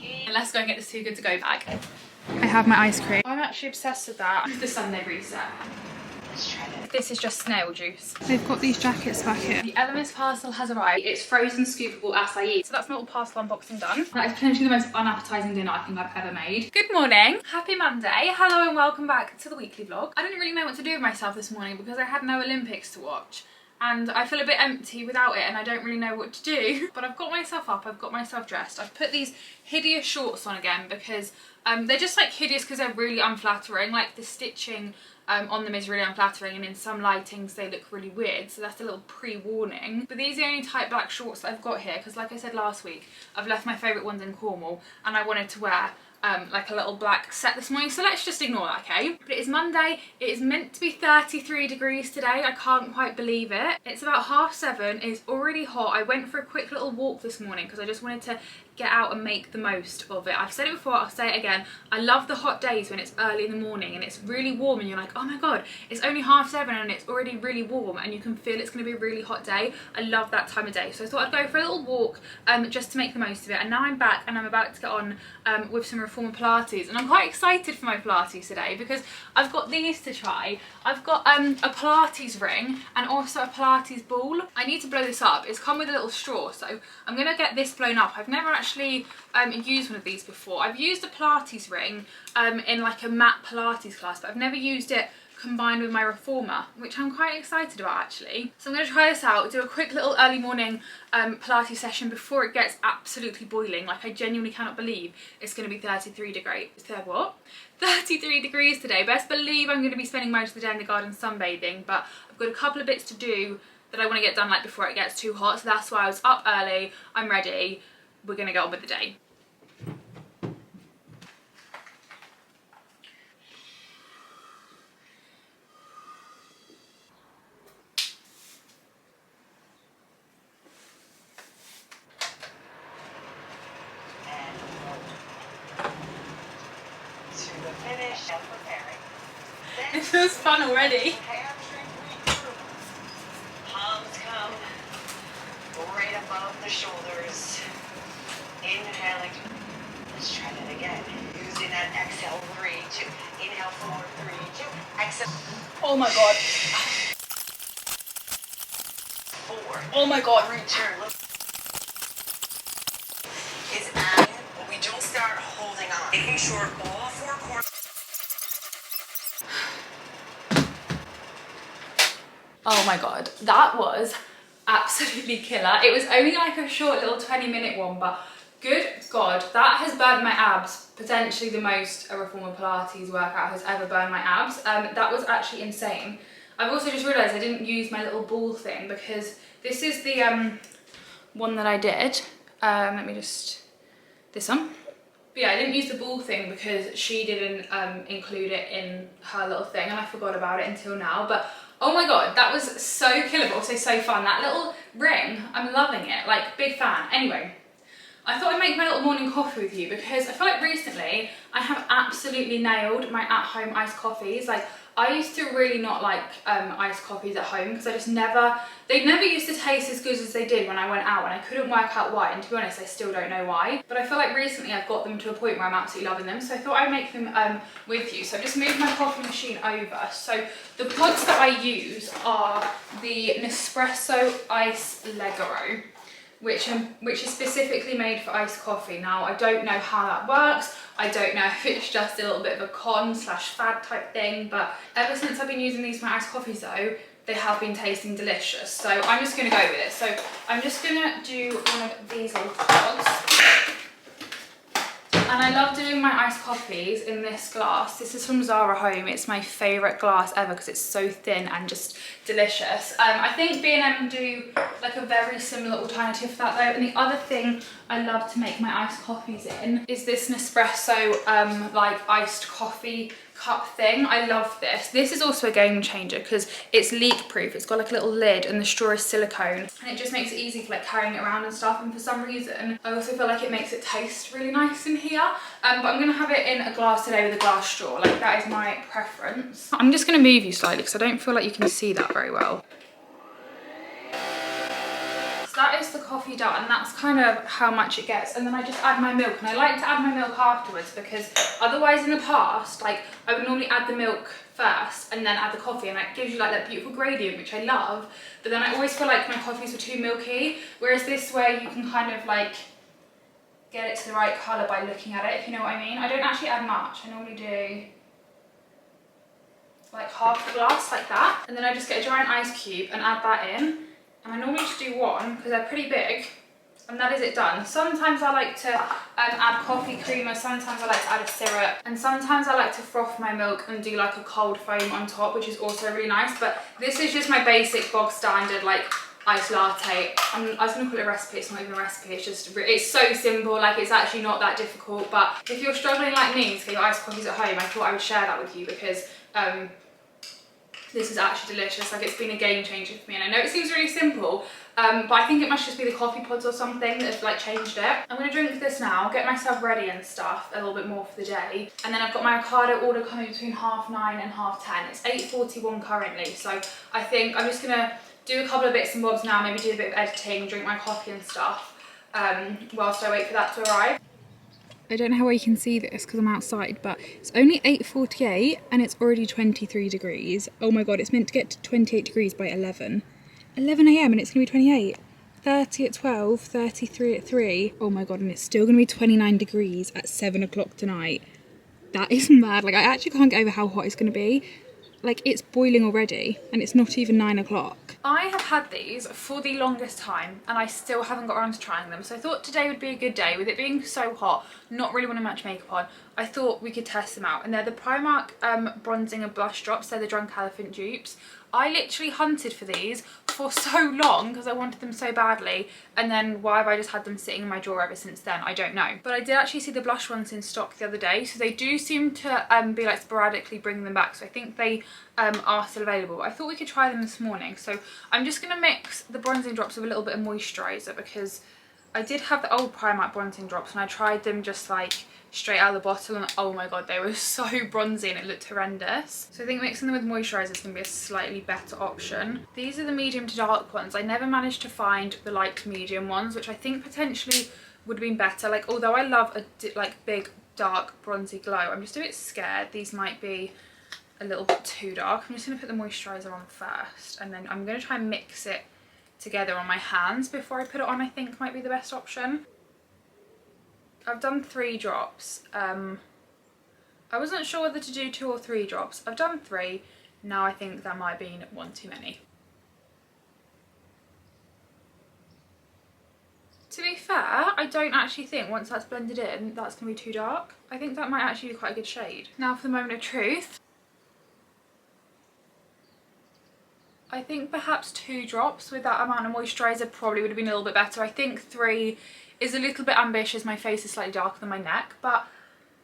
And let's go and get this Too Good To Go bag. I have my ice cream. I'm actually obsessed with that. The Sunday reset. This is just snail juice. They've got these jackets back here. The Elemis parcel has arrived. It's frozen scoopable acai. So that's my little parcel unboxing done. That is potentially the most unappetizing dinner I think I've ever made. Good morning. Happy Monday. Hello and welcome back to the weekly vlog. I didn't really know what to do with myself this morning because I had no Olympics to watch. And I feel a bit empty without it and I don't really know what to do. But I've got myself up, I've got myself dressed. I've put these hideous shorts on again because they're just like hideous because they're really unflattering. Like the stitching on them is really unflattering and in some lightings they look really weird, so that's a little pre-warning. But these are the only tight black shorts that I've got here because like I said last week, I've left my favourite ones in Cornwall and I wanted to wear like a little black set this morning, so let's just ignore that, okay? But it is Monday, it is meant to be 33 degrees today, I can't quite believe it. It's about 7:30, it's already hot. I went for a quick little walk this morning because I just wanted to get out and make the most of it. I've said it before, I'll say it again, I love the hot days when it's early in the morning and it's really warm and you're like, oh my god, it's only 7:30 and it's already really warm and you can feel it's going to be a really hot day. I love that time of day, so I thought I'd go for a little walk just to make the most of it. And now I'm back and I'm about to get on with some reformer Pilates, and I'm quite excited for my Pilates today because I've got these to try. I've got a Pilates ring and also a Pilates ball. I need to blow this up. It's come with a little straw, so I'm going to get this blown up. I've never actually used one of these before. I've used a Pilates ring in like a mat Pilates class, but I've never used it combined with my reformer, which I'm quite excited about actually. So I'm going to try this out, do a quick little early morning Pilates session before it gets absolutely boiling. Like I genuinely cannot believe it's going to be 33 degrees. Is there what? 33 degrees today. Best believe I'm going to be spending most of the day in the garden sunbathing, but I've got a couple of bits to do that I want to get done like before it gets too hot, so that's why I was up early. I'm ready. We're going to get on with the day. It feels fun already. Palms come right above the shoulders. Inhaling. Let's try that again. Using that exhale, 3, 2. Inhale, 4, 3, 2. Exhale. Oh my god. 4. Oh my god. Return. Is adding, but we don't start holding on. Making sure all 4 corners. Oh my god, that was absolutely killer. It was only like a short little 20-minute one, but good god, that has burned my abs. Potentially the most a reformer Pilates workout has ever burned my abs. That was actually insane. I've also just realised I didn't use my little ball thing because this is the one that I did. Let me just, this one. But yeah, I didn't use the ball thing because she didn't include it in her little thing and I forgot about it until now. But oh my god, that was so killer, but also so fun. That little ring, I'm loving it, like big fan. Anyway, I thought I'd make my little morning coffee with you because I feel like recently I have absolutely nailed my at-home iced coffees. Like I used to really not like iced coffees at home because I just they never used to taste as good as they did when I went out, and I couldn't work out why, and to be honest I still don't know why. But I feel like recently I've got them to a point where I'm absolutely loving them, so I thought I'd make them with you. So I've just moved my coffee machine over. So the pods that I use are the Nespresso Ice Legaro, which is specifically made for iced coffee. Now, I don't know how that works. I don't know if it's just a little bit of a con/fad type thing, but ever since I've been using these for my iced coffees though, they have been tasting delicious. So I'm just gonna go with it. So I'm just gonna do one of these little pods. And I love doing my iced coffees in this glass. This is from Zara Home. It's my favourite glass ever because it's so thin and just delicious. I think B&M do like a very similar alternative for that though. And the other thing I love to make my iced coffees in is this Nespresso like iced coffee cup thing. I love this. This is also a game changer because it's leak proof. It's got like a little lid and the straw is silicone and it just makes it easy for like carrying it around and stuff. And for some reason I also feel like it makes it taste really nice in here. But I'm gonna have it in a glass today with a glass straw. Like that is my preference. I'm just gonna move you slightly because I don't feel like you can see that very well. So that is the coffee done. That's kind of how much it gets. And then I just add my milk. And I like to add my milk afterwards because otherwise in the past, like I would normally add the milk first and then add the coffee, and that gives you like that beautiful gradient, which I love. But then I always feel like my coffees were too milky. Whereas this way you can kind of like get it to the right colour by looking at it, if you know what I mean. I don't actually add much. I normally do like half the glass like that. And then I just get a giant ice cube and add that in. And I normally just do one because they're pretty big, and that is it done. Sometimes I like to add coffee creamer, sometimes I like to add a syrup, and sometimes I like to froth my milk and do like a cold foam on top, which is also really nice. But this is just my basic bog standard like iced latte. I was gonna call it a recipe, it's not even a recipe, it's just, it's so simple, like it's actually not that difficult. But if you're struggling like me to get your iced coffees at home, I thought I would share that with you because this is actually delicious. Like it's been a game changer for me, and I know it seems really simple, but I think it must just be the coffee pods or something that have like changed it. I'm gonna drink this now, get myself ready and stuff a little bit more for the day, and then I've got my Ocado order coming between 9:30 and 10:30. It's 8:41 currently, so I think I'm just gonna do a couple of bits and bobs now, maybe do a bit of editing, drink my coffee and stuff, whilst I wait for that to arrive. I don't know how well you can see this because I'm outside, but it's only 8:48 and it's already 23 degrees. Oh my god, it's meant to get to 28 degrees by 11 AM and it's going to be 28. 30 at 12, 33 at 3. Oh my god, and it's still going to be 29 degrees at 7 o'clock tonight. That is mad. Like I actually can't get over how hot it's going to be. Like it's boiling already and it's not even 9 o'clock. I have had these for the longest time and I still haven't got around to trying them. So I thought today would be a good day with it being so hot, not really want to match makeup on. I thought we could test them out, and they're the Primark bronzing and blush drops. They're the Drunk Elephant dupes. I literally hunted for these for so long because I wanted them so badly, and then why have I just had them sitting in my drawer ever since then? I don't know. But I did actually see the blush ones in stock the other day, so they do seem to be like sporadically bringing them back, so I think they are still available. I thought we could try them this morning, so I'm just going to mix the bronzing drops with a little bit of moisturiser because I did have the old Primark bronzing drops and I tried them just like straight out of the bottle, and oh my god, they were so bronzy and it looked horrendous. So I think mixing them with moisturiser is going to be a slightly better option. These are the medium to dark ones. I never managed to find the light medium ones, which I think potentially would have been better. Like although I love a like big dark bronzy glow, I'm just a bit scared these might be a little bit too dark. I'm just going to put the moisturiser on first, and then I'm going to try and mix it together on my hands before I put it on. I think might be the best option. I've done 3 drops. I wasn't sure whether to do 2 or 3 drops. I've done 3. Now I think that might have been one too many. To be fair, I don't actually think once that's blended in, that's going to be too dark. I think that might actually be quite a good shade. Now for the moment of truth. I think perhaps 2 drops with that amount of moisturiser probably would have been a little bit better. I think 3 is a little bit ambitious. My face is slightly darker than my neck, but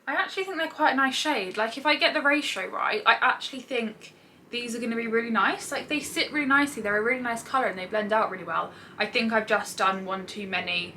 I actually think they're quite a nice shade. Like if I get the ratio right, I actually think these are going to be really nice. Like they sit really nicely, they're a really nice colour and they blend out really well. I think I've just done one too many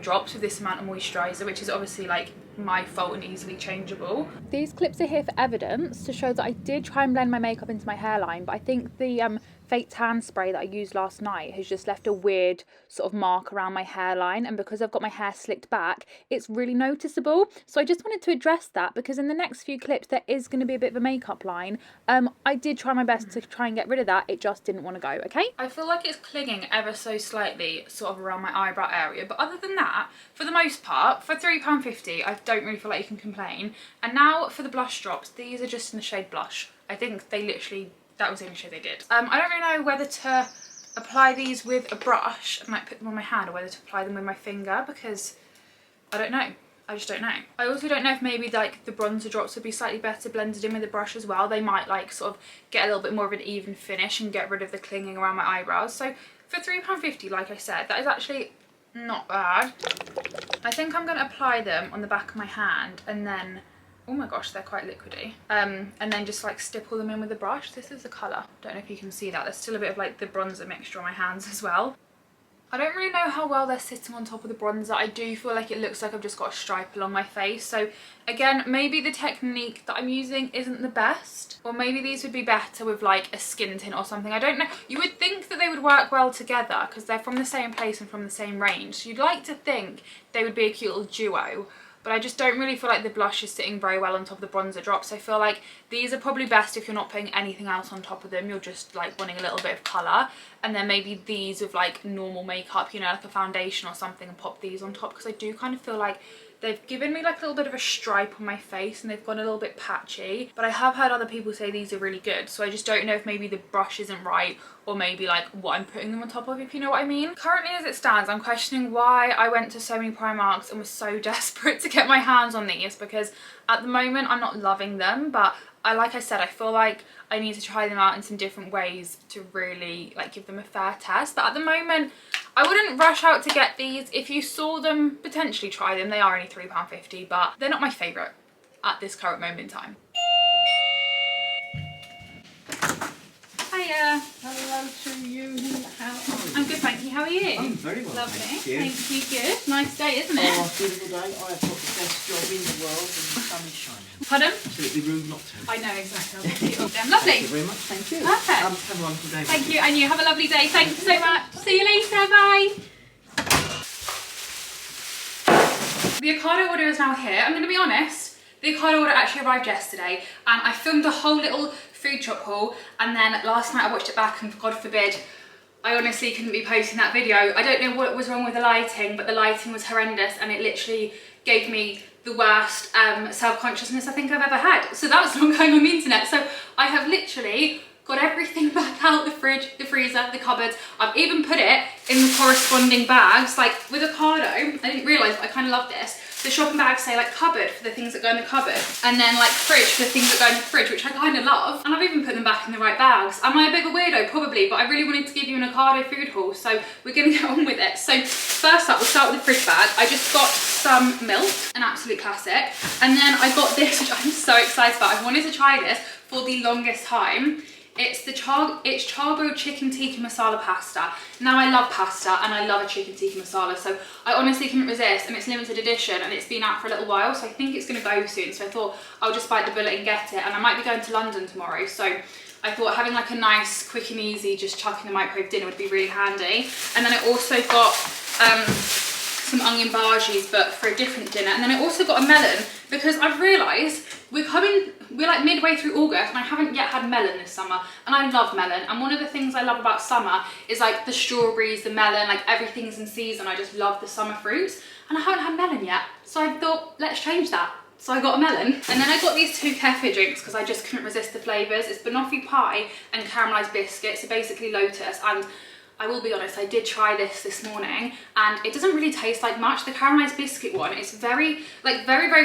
drops with this amount of moisturiser, which is obviously like my fault and easily changeable. These clips are here for evidence to show that I did try and blend my makeup into my hairline, but I think the fake tan spray that I used last night has just left a weird sort of mark around my hairline, and because I've got my hair slicked back, it's really noticeable. So I just wanted to address that because in the next few clips there is going to be a bit of a makeup line. I did try my best to try and get rid of that, it just didn't want to go, okay? I feel like it's clinging ever so slightly sort of around my eyebrow area, but other than that, for the most part, for £3.50 I don't really feel like you can complain. And now for the blush drops, these are just in the shade Blush. I think they literally, that was the only shade they did. I don't really know whether to apply these with a brush and like put them on my hand, or whether to apply them with my finger, because I don't know. I just don't know. I also don't know if maybe like the bronzer drops would be slightly better blended in with the brush as well. They might like sort of get a little bit more of an even finish and get rid of the clinging around my eyebrows. So for £3.50, like I said, that is actually not bad. I think I'm going to apply them on the back of my hand and then, oh my gosh, they're quite liquidy. And then just like stipple them in with the brush. This is the colour. Don't know if you can see that. There's still a bit of like the bronzer mixture on my hands as well. I don't really know how well they're sitting on top of the bronzer. I do feel like it looks like I've just got a stripe along my face. So again, maybe the technique that I'm using isn't the best, or maybe these would be better with like a skin tint or something. I don't know. You would think that they would work well together because they're from the same place and from the same range. So you'd like to think they would be a cute little duo. But I just don't really feel like the blush is sitting very well on top of the bronzer drops. I feel like these are probably best if you're not putting anything else on top of them. You're just like wanting a little bit of colour. And then maybe these with like normal makeup, you know, like a foundation or something, and pop these on top. Because I do kind of feel like they've given me like a little bit of a stripe on my face and they've gone a little bit patchy. But I have heard other people say these are really good. So I just don't know if maybe the brush isn't right, or maybe like what I'm putting them on top of, if you know what I mean. Currently as it stands, I'm questioning why I went to so many Primarks and was so desperate to get my hands on these, because at the moment I'm not loving them, but like I said, I feel like I need to try them out in some different ways to really like give them a fair test. But at the moment, I wouldn't rush out to get these. If you saw them, potentially try them. They are only £3.50, but they're not my favourite at this current moment in time. Hiya. Hello to you. How are you? I'm good, thank you. How are you? I'm very well, Lovely. thank you. Thank you. Good. Nice day, isn't it? Oh, beautiful day. I have got the best job in the world and the sun is shining. Pardon? Absolutely rude not to. I know, exactly. I'll keep it up then. Lovely. Thank you very much. Thank you. Perfect. Have a wonderful day. Thank you, and you have a lovely day. Thank you so much. See you later. Bye. The Ocado order is now here. I'm going to be honest, the Ocado order actually arrived yesterday, and I filmed a whole little food shop haul, and then last night I watched it back, and God forbid, I honestly couldn't be posting that video. I don't know what was wrong with the lighting, but the lighting was horrendous, and it literally gave me the worst self-consciousness I think I've ever had. So that was not going on the internet. So I have literally got everything back out, the fridge, the freezer, the cupboards. I've even put it in the corresponding bags. Like with Ocado, I didn't realise, but I kind of love this. The shopping bags say like cupboard for the things that go in the cupboard, and then like fridge for the things that go in the fridge, which I kind of love. And I've even put them back in the right bags. Am I a bit of a weirdo? Probably, but I really wanted to give you an Ocado food haul, so we're gonna get on with it. So first up, we'll start with the fridge bag. I just got some milk, an absolute classic. And then I got this, which I'm so excited about. I've wanted to try this for the longest time. It's charbo chicken tikka masala pasta. Now I love pasta and I love a chicken tikka masala, so I honestly couldn't resist, and it's limited edition and it's been out for a little while, so I think it's going to go soon. So I thought I'll just bite the bullet and get it, and I might be going to London tomorrow, so I thought having like a nice quick and easy just chuck in the microwave dinner would be really handy. And then I also got some onion bhajis, but for a different dinner. And then I also got a melon, because I've realised we're like midway through August and I haven't yet had melon this summer, and I love melon. And one of the things I love about summer is like the strawberries, the melon, like everything's in season. I just love the summer fruits, and I haven't had melon yet, so I thought let's change that. So I got a melon. And then I got these two kefir drinks because I just couldn't resist the flavours. It's banoffee pie and caramelised biscuits, so basically lotus. And I will be honest, I did try this morning, and it doesn't really taste like much. The caramelised biscuit one, it's very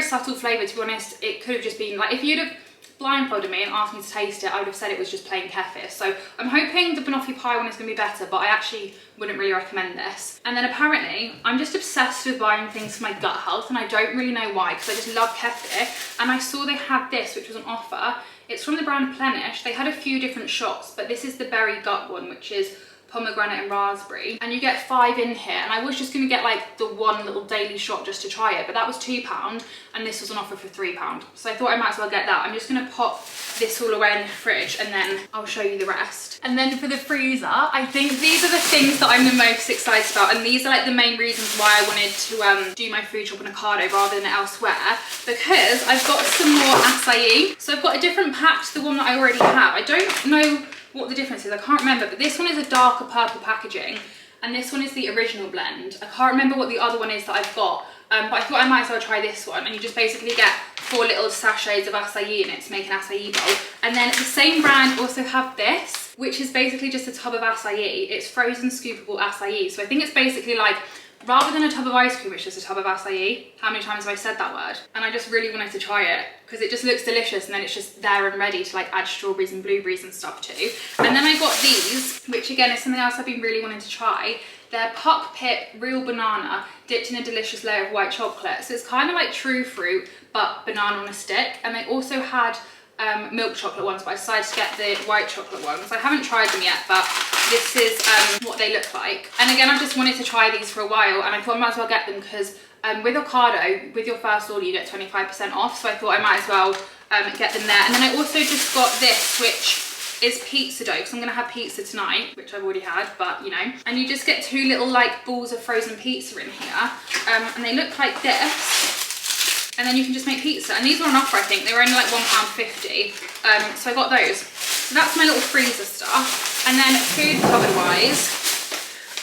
subtle flavour, to be honest. It could have just been like, if you'd have blindfolded me and asked me to taste it, I would have said it was just plain kefir. So I'm hoping the banoffee pie one is going to be better, but I actually wouldn't really recommend this. And then apparently I'm just obsessed with buying things for my gut health, and I don't really know why, because I just love kefir. And I saw they had this, which was on offer. It's from the brand Plenish. They had a few different shots, but this is the berry gut one, which is pomegranate and raspberry, and you get 5 in here. And I was just going to get like the one little daily shot just to try it, but that was £2 and this was on offer for £3, so I thought I might as well get that. I'm just going to pop this all away in the fridge and then I'll show you the rest. And then for the freezer, I think these are the things that I'm the most excited about, and these are like the main reasons why I wanted to do my food shop on Ocado rather than elsewhere, because I've got some more acai. So I've got a different pack to the one that I already have. I don't know what the difference is, I can't remember, but this one is a darker purple packaging and this one is the original blend. I can't remember what the other one is that I've got, but I thought I might as well try this one. And you just basically get 4 little sachets of acai in it to make an acai bowl. And then the same brand also have this, which is basically just a tub of acai. It's frozen scoopable acai, so I think it's basically like, rather than a tub of ice cream, it's just a tub of acai. How many times have I said that word? And I just really wanted to try it because it just looks delicious, and then it's just there and ready to like add strawberries and blueberries and stuff to. And then I got these, which again is something else I've been really wanting to try. They're Puck Pip real banana dipped in a delicious layer of white chocolate. So it's kind of like true fruit, but banana on a stick. And they also had milk chocolate ones, but I decided to get the white chocolate ones. I haven't tried them yet, but this is what they look like. And again, I've just wanted to try these for a while, and I thought I might as well get them because with Ocado, with your first order, you get 25% off. So I thought I might as well get them there. And then I also just got this, which is pizza dough, because I'm gonna have pizza tonight, which I've already had, but you know. And you just get 2 little like balls of frozen pizza in here, and they look like this. And then you can just make pizza. And these were on offer, I think. They were only like £1.50. So I got those. So that's my little freezer stuff. And then food cupboard wise,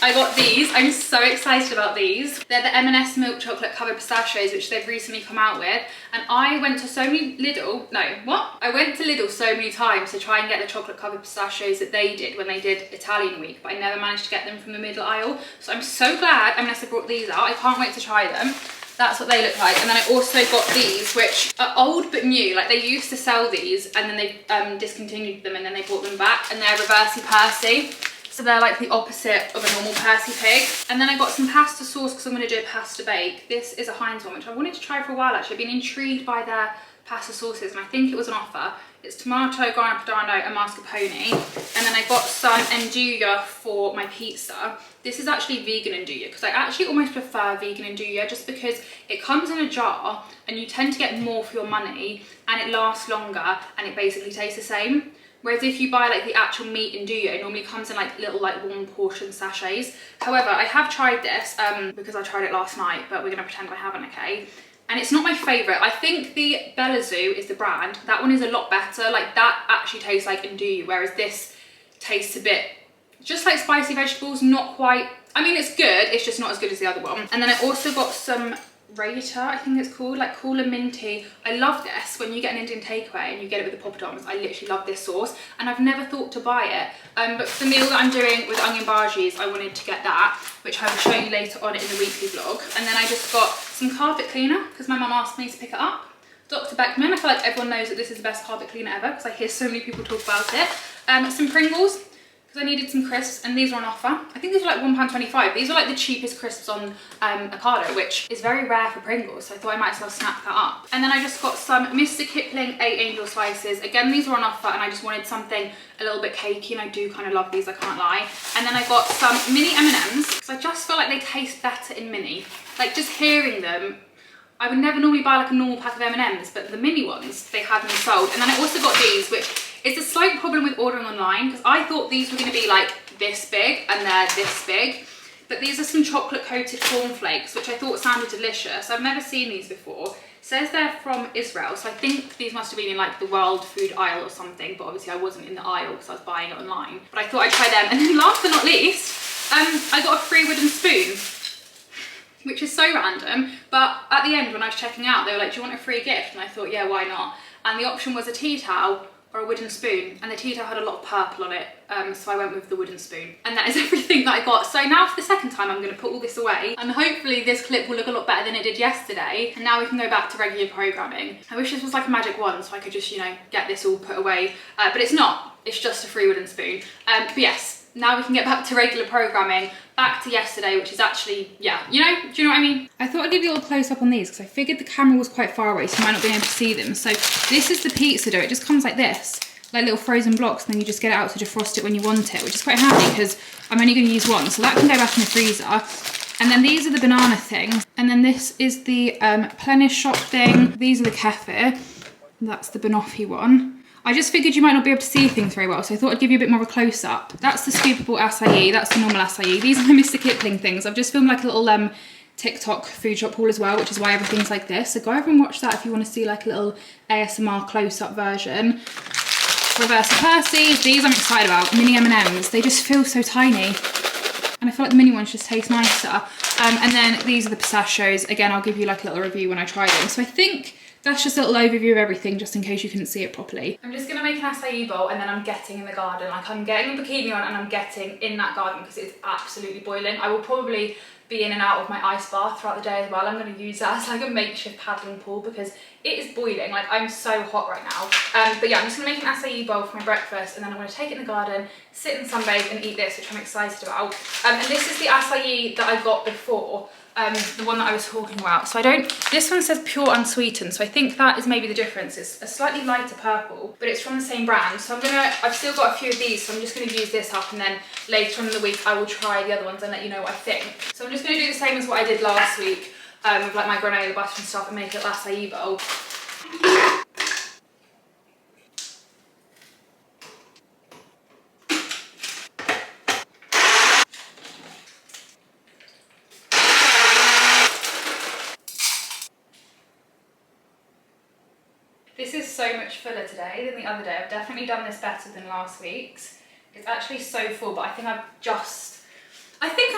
I got these. I'm so excited about these. They're the M&S milk chocolate covered pistachios, which they've recently come out with. And I went to so many I went to Lidl so many times to try and get the chocolate covered pistachios that they did when they did Italian week, but I never managed to get them from the middle aisle. So I'm so glad M&S have brought these out. I can't wait to try them. That's what they look like. And then I also got these, which are old but new. Like they used to sell these and then they discontinued them and then they brought them back, and they're reversey Percy. So they're like the opposite of a normal Percy pig. And then I got some pasta sauce because I'm going to do a pasta bake. This is a Heinz one, which I wanted to try for a while actually. I've been intrigued by their pasta sauces and I think it was an offer. It's tomato, grana padano and mascarpone. And then I got some enjoyyyy for my pizza. This is actually vegan enjoyyyy because I actually almost prefer vegan enjoyyyy just because it comes in a jar and you tend to get more for your money and it lasts longer and it basically tastes the same. Whereas if you buy like the actual meat enjoyyyy, it normally comes in like little like 1 portion sachets. However, I have tried this because I tried it last night, but we're gonna pretend I haven't, okay? And it's not my favourite. I think the Bella Zoo is the brand. That one is a lot better. Like that actually tastes like enjoyyyy, whereas this tastes a bit just like spicy vegetables, not quite. I mean, it's good, it's just not as good as the other one. And then I also got some Raita, I think it's called, like cool and minty. I love this when you get an Indian takeaway and you get it with the poppadoms. I literally love this sauce and I've never thought to buy it. But for the meal that I'm doing with onion bhajis, I wanted to get that, which I will show you later on in the weekly vlog. And then I just got some carpet cleaner because my mum asked me to pick it up. Dr. Beckman, I feel like everyone knows that this is the best carpet cleaner ever because I hear so many people talk about it. Some Pringles, because I needed some crisps and these were on offer. I think these were like £1.25. These are like the cheapest crisps on Ocado, which is very rare for Pringles, so I thought I might as well snap that up. And then I just got some Mr. Kipling 8 Angel slices. Again, these were on offer and I just wanted something a little bit cakey and I do kind of love these, I can't lie. And then I got some mini M&Ms because I just feel like they taste better in mini. Like just hearing them, I would never normally buy like a normal pack of M&Ms, but the mini ones, they had them sold. And then I also got these, which is a slight problem with ordering online because I thought these were going to be like this big and they're this big. But these are some chocolate coated cornflakes, which I thought sounded delicious. I've never seen these before. It says they're from Israel, so I think these must have been in like the world food aisle or something, but obviously I wasn't in the aisle because I was buying it online. But I thought I'd try them. And then last but not least, I got a free wooden spoon, which is so random, but at the end when I was checking out, they were like, do you want a free gift? And I thought, yeah, why not? And the option was a tea towel or a wooden spoon, and the tea towel had a lot of purple on it, so I went with the wooden spoon. And that is everything that I got. So now for the second time I'm going to put all this away, and hopefully this clip will look a lot better than it did yesterday, and now we can go back to regular programming. I wish this was like a magic wand so I could just, you know, get this all put away, but it's not. It's just a free wooden spoon. But yes, now we can get back to regular programming, back to yesterday, which is actually, yeah, you know, do you know what I mean? I thought I'd give you a little close up on these because I figured the camera was quite far away, so you might not be able to see them. So this is the pizza dough. It just comes like this, like little frozen blocks, and then you just get it out to defrost it when you want it, which is quite handy because I'm only going to use one, so that can go back in the freezer. And then these are the banana things, and then this is the Plenish shop thing. These are the kefir. That's the banoffee one. I just figured you might not be able to see things very well, so I thought I'd give you a bit more of a close-up. That's the scoopable acai, that's the normal acai. These are the Mr. Kipling things. I've just filmed like a little TikTok food shop haul as well, which is why everything's like this. So go over and watch that if you want to see like a little ASMR close-up version. Reverse Percy's, these I'm excited about. Mini M&Ms, they just feel so tiny. And I feel like the mini ones just taste nicer. And then these are the pistachios. Again, I'll give you like a little review when I try them. So I think that's just a little overview of everything, just in case you couldn't see it properly. I'm just gonna make an acai bowl and then I'm getting in the garden. Like I'm getting a bikini on and I'm getting in that garden because it's absolutely boiling. I will probably be in and out of my ice bath throughout the day as well. I'm going to use that as like a makeshift paddling pool because it is boiling. Like I'm so hot right now. But yeah, I'm just going to make an acai bowl for my breakfast and then I'm going to take it in the garden, sit and sunbathe and eat this, which I'm excited about. And this is the acai that I got before. the one that I was talking about. So this one says pure unsweetened, so I think that is maybe the difference. It's a slightly lighter purple, but it's from the same brand. So I've still got a few of these, so I'm just gonna use this up, and then later on in the week I will try the other ones and let you know what I think. So I'm just gonna do the same as what I did last week with like my granola butter and stuff, and make it acai bowl. This is so much fuller today than the other day. I've definitely done this better than last week's. It's actually so full, but I think I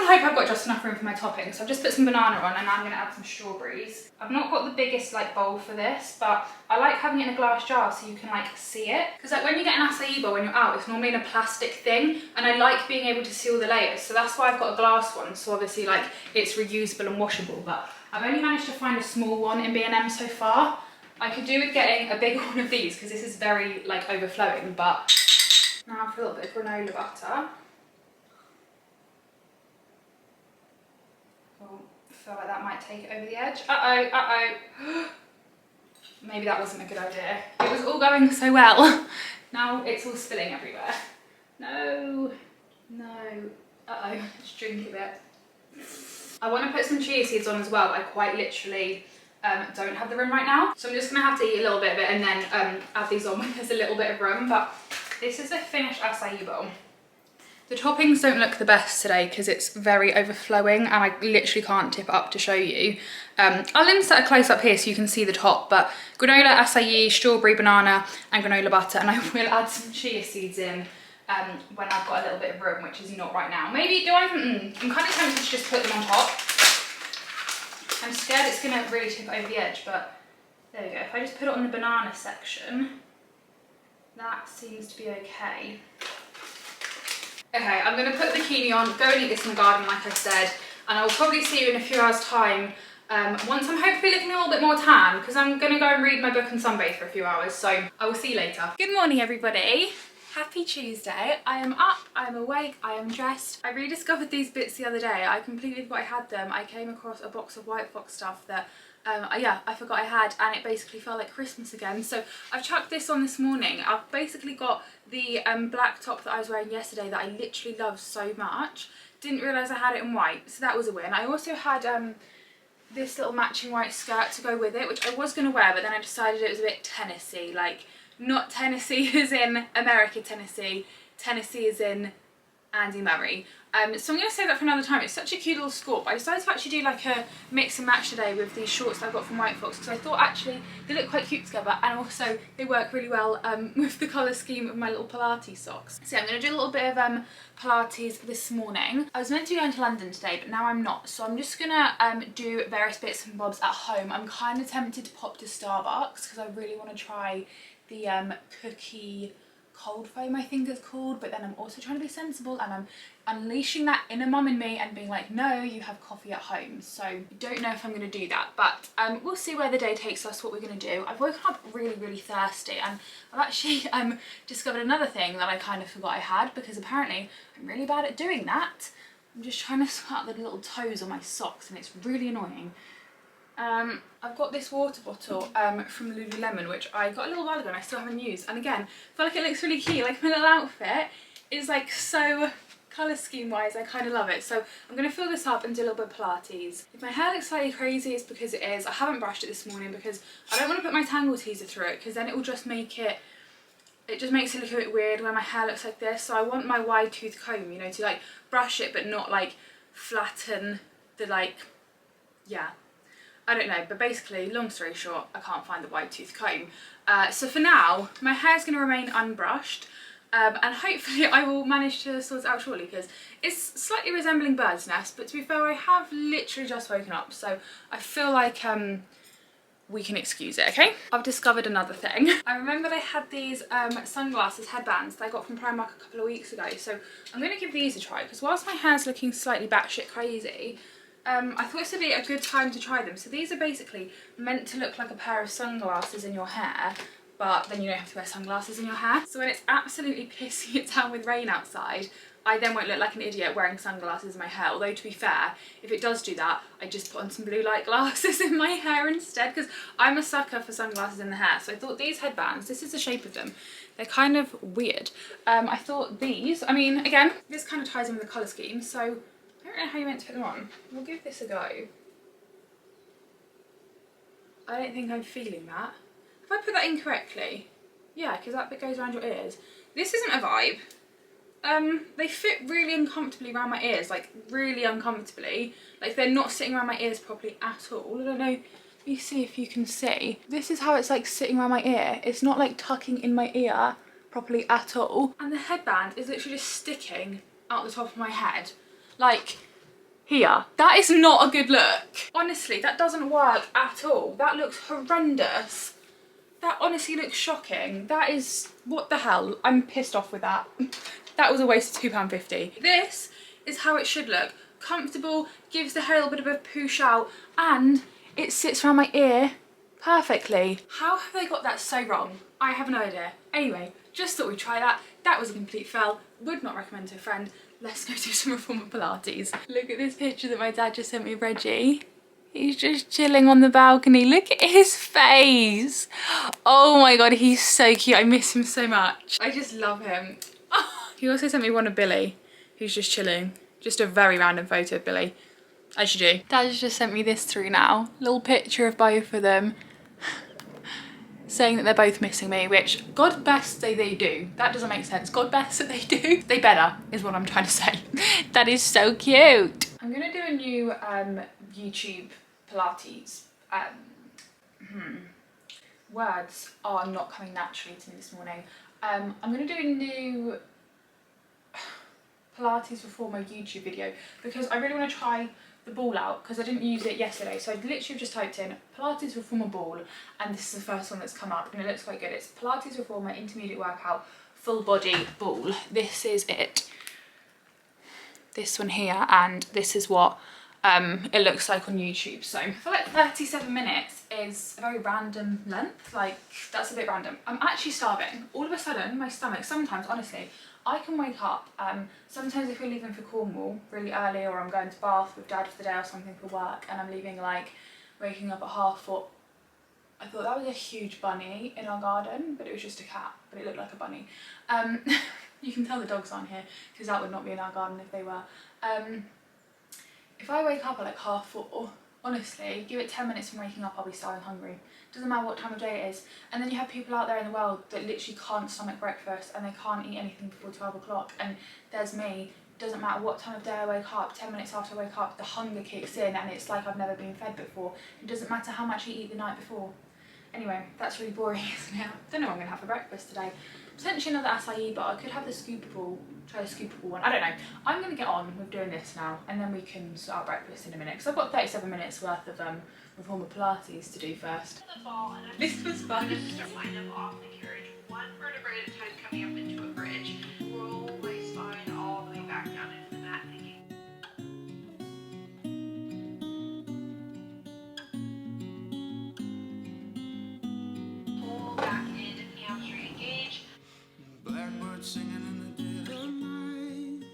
hope I've got just enough room for my toppings. So I've just put some banana on, and now I'm gonna add some strawberries. I've not got the biggest like bowl for this, but I like having it in a glass jar so you can like see it. Because like when you get an acai bowl when you're out, it's normally in a plastic thing, and I like being able to see all the layers. So that's why I've got a glass one. So obviously like it's reusable and washable, but I've only managed to find a small one in B&M so far. I could do with getting a bigger one of these because this is very like overflowing, but now for a little bit of granola butter. Oh, I feel like that might take it over the edge. Maybe that wasn't a good idea. It was all going so well. Now it's all spilling everywhere. No. Let's drink a bit. I want to put some chia seeds on as well, but I quite literally don't have the room right now. So I'm just gonna have to eat a little bit of it and then add these on when there's a little bit of room. But this is a finished acai bowl. The toppings don't look the best today because it's very overflowing, and I literally can't tip it up to show you. I'll insert a close up here so you can see the top, but granola, acai, strawberry, banana and granola butter, and I will add some chia seeds in when I've got a little bit of room, which is not right now. Maybe I'm kind of tempted to just put them on top. I'm scared it's gonna really tip over the edge, but there we go. If I just put it on the banana section, that seems to be okay. Okay, I'm gonna put the bikini on, go and eat this in the garden like I said, and I will probably see you in a few hours time once I'm hopefully looking a little bit more tan, because I'm gonna go and read my book and sunbathe for a few hours, so I will see you later. Good morning everybody. Happy Tuesday. I am up, I am awake, I am dressed. I rediscovered these bits the other day. I completely forgot I had them. I came across a box of White Fox stuff that I forgot I had, and it basically felt like Christmas again. So I've chucked this on this morning. I've basically got the black top that I was wearing yesterday that I literally love so much. Didn't realise I had it in white, so that was a win. I also had this little matching white skirt to go with it, which I was going to wear, but then I decided it was a bit Tennessee, like not Tennessee as in America Tennessee, Tennessee as in Andy Murray. So I'm going to save that for another time. It's such a cute little skirt. I decided to actually do like a mix and match today with these shorts that I got from White Fox, because I thought actually they look quite cute together, and also they work really well with the colour scheme of my little Pilates socks. So yeah, I'm going to do a little bit of Pilates this morning. I was meant to be going to London today, but now I'm not. So I'm just going to do various bits and bobs at home. I'm kind of tempted to pop to Starbucks because I really want to try the cookie cold foam, I think it's called, but then I'm also trying to be sensible, and I'm unleashing that inner mum in me and being like, no, you have coffee at home. So I don't know if I'm going to do that, but we'll see where the day takes us, what we're going to do. I've woken up really thirsty, and I've actually discovered another thing that I kind of forgot I had, because apparently I'm really bad at doing that. I'm just trying to sort out the little toes on my socks, and it's really annoying. I've got this water bottle from Lululemon, which I got a little while ago and I still haven't used, and again, I feel like it looks really cute. Like my little outfit is like so colour scheme wise, I kind of love it. So I'm going to fill this up and do a little bit of Pilates. If my hair looks slightly crazy, it's because it is. I haven't brushed it this morning because I don't want to put my tangle teaser through it, because then it will just make it just makes it look a bit weird when my hair looks like this. So I want my wide tooth comb, you know, to like brush it but not like flatten the like, yeah. I don't know, but basically, long story short, I can't find the white tooth comb. So for now, my hair's going to remain unbrushed, and hopefully I will manage to sort it out shortly, because it's slightly resembling bird's nest, but to be fair, I have literally just woken up, so I feel like we can excuse it, okay? I've discovered another thing. I remembered I had these sunglasses headbands that I got from Primark a couple of weeks ago, so I'm going to give these a try, because whilst my hair's looking slightly batshit crazy, I thought this would be a good time to try them. So these are basically meant to look like a pair of sunglasses in your hair, but then you don't have to wear sunglasses in your hair. So when it's absolutely pissing it down with rain outside, I then won't look like an idiot wearing sunglasses in my hair. Although to be fair, if it does do that, I just put on some blue light glasses in my hair instead, because I'm a sucker for sunglasses in the hair. So I thought these headbands, this is the shape of them. They're kind of weird. I thought these, I mean, again, this kind of ties in with the colour scheme. So I don't know how you're meant to put them on. We'll give this a go. I don't think I'm feeling that. If I put that in correctly, yeah, because that bit goes around your ears. This isn't a vibe. They fit really uncomfortably around my ears, like really uncomfortably. Like they're not sitting around my ears properly at all. I don't know, let me see if you can see. This is how it's like sitting around my ear. It's not like tucking in my ear properly at all. And the headband is literally just sticking out the top of my head. Like here. That is not a good look. Honestly, that doesn't work at all. That looks horrendous. That honestly looks shocking. That is, what the hell? I'm pissed off with that. That was a waste of £2.50. This is how it should look. Comfortable, gives the hair a little bit of a poosh out, and it sits around my ear perfectly. How have they got that so wrong? I have no idea. Anyway, just thought we'd try that. That was a complete fail. Would not recommend to a friend. Let's go do some reformer Pilates. Look at this picture that my dad just sent me of Reggie. He's just chilling on the balcony. Look at his face. Oh my God, he's so cute. I miss him so much. I just love him. Oh. He also sent me one of Billy, who's just chilling. Just a very random photo of Billy, as you do. Dad's just sent me this through now. Little picture of both of them, saying that they're both missing me, which God best they do. That doesn't make sense. God best that they do. They better, is what I'm trying to say. That is so cute. I'm gonna do a new YouTube Pilates. Words are not coming naturally to me this morning. I'm gonna do a new Pilates reformer YouTube video because I really want to try the ball out, because I didn't use it yesterday. So I literally just typed in Pilates reformer ball, and this is the first one that's come up, and it looks quite good. It's Pilates reformer intermediate workout full body ball. This is it. This one here, and this is what it looks like on YouTube. So I feel like 37 minutes is a very random length. Like, that's a bit random. I'm actually starving. All of a sudden, my stomach, sometimes, honestly, I can wake up, sometimes if we're leaving for Cornwall really early, or I'm going to Bath with Dad for the day or something for work, and I'm leaving like, waking up at 4:30. I thought that was a huge bunny in our garden, but it was just a cat, but it looked like a bunny. You can tell the dogs aren't here, because that would not be in our garden if they were. If I wake up at like 4:30, honestly, give it 10 minutes from waking up, I'll be starving hungry. Doesn't matter what time of day it is. And then you have people out there in the world that literally can't stomach breakfast, and they can't eat anything before 12 o'clock. And there's me. Doesn't matter what time of day I wake up, 10 minutes after I wake up, the hunger kicks in, and it's like I've never been fed before. It doesn't matter how much you eat the night before. Anyway, that's really boring, isn't it? I don't know what I'm going to have for breakfast today. Potentially another acai bar. I could have the scoopable, try the scoopable one. I don't know. I'm going to get on with doing this now, and then we can start breakfast in a minute. Because I've got 37 minutes worth of reformer Pilates to do first. This was fun. Just to wind up off the carriage, one vertebrae at a time, coming up into a bridge. Roll my spine all the way back down into the mat. Pull back in, hamstring engage. Blackbird singing in the dead of night.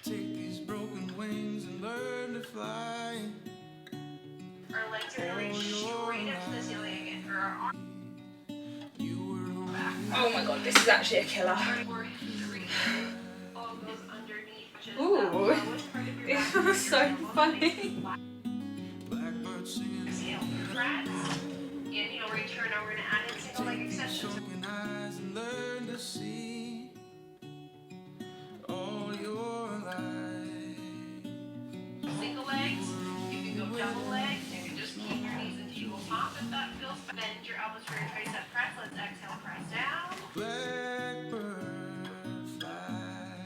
Take these broken wings and learn to fly. Our legs are going straight up to the ceiling again for our arms. Oh my God, this is actually a killer. Ooh, this was so funny. Inhale, return. Now we're going to add in single leg extensions. Single legs, you can go double legs, you can just keep your knees into equal pop if that feels fun. Bend your elbows for your tricep press. Let's exhale, press down. Blackbird fly,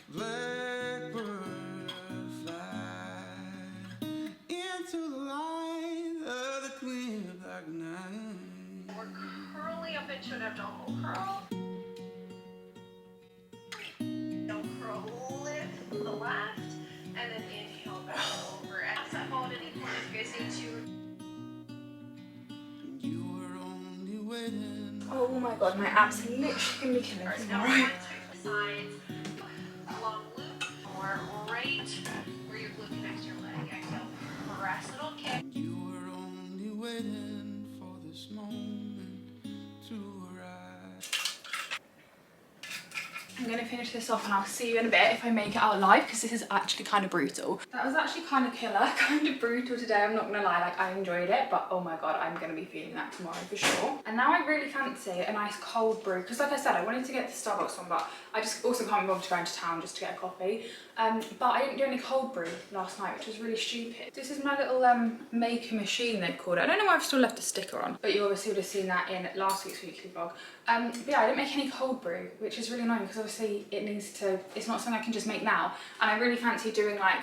blackbird fly into the light of the clear black night. We're curling up into an abdominal curl. Don't curl, lift the left. And then inhale back over. As I hold any corners, you guys need to. You were only waiting. Oh my God, my abs are literally gonna be killing me tomorrow. sides, a long loop, or right where you're looking next to your leg. Exhale, press little kick. You were only waiting for this moment to arrive. I'm going to finish this off and I'll see you in a bit if I make it out live, because this is actually kind of brutal. That was actually kind of killer, kind of brutal today, I'm not going to lie. Like, I enjoyed it, but oh my god, I'm going to be feeling that tomorrow for sure. And now I really fancy a nice cold brew, because like I said, I wanted to get the Starbucks one, but I just also can't be bothered to go into town just to get a coffee. But I didn't do any cold brew last night, which was really stupid. This is my little maker machine, they've called it. I don't know why I've still left a sticker on, but you obviously would have seen that in last week's weekly vlog. But yeah, I didn't make any cold brew, which is really annoying, because obviously it needs to, it's not something I can just make now. And I really fancy doing like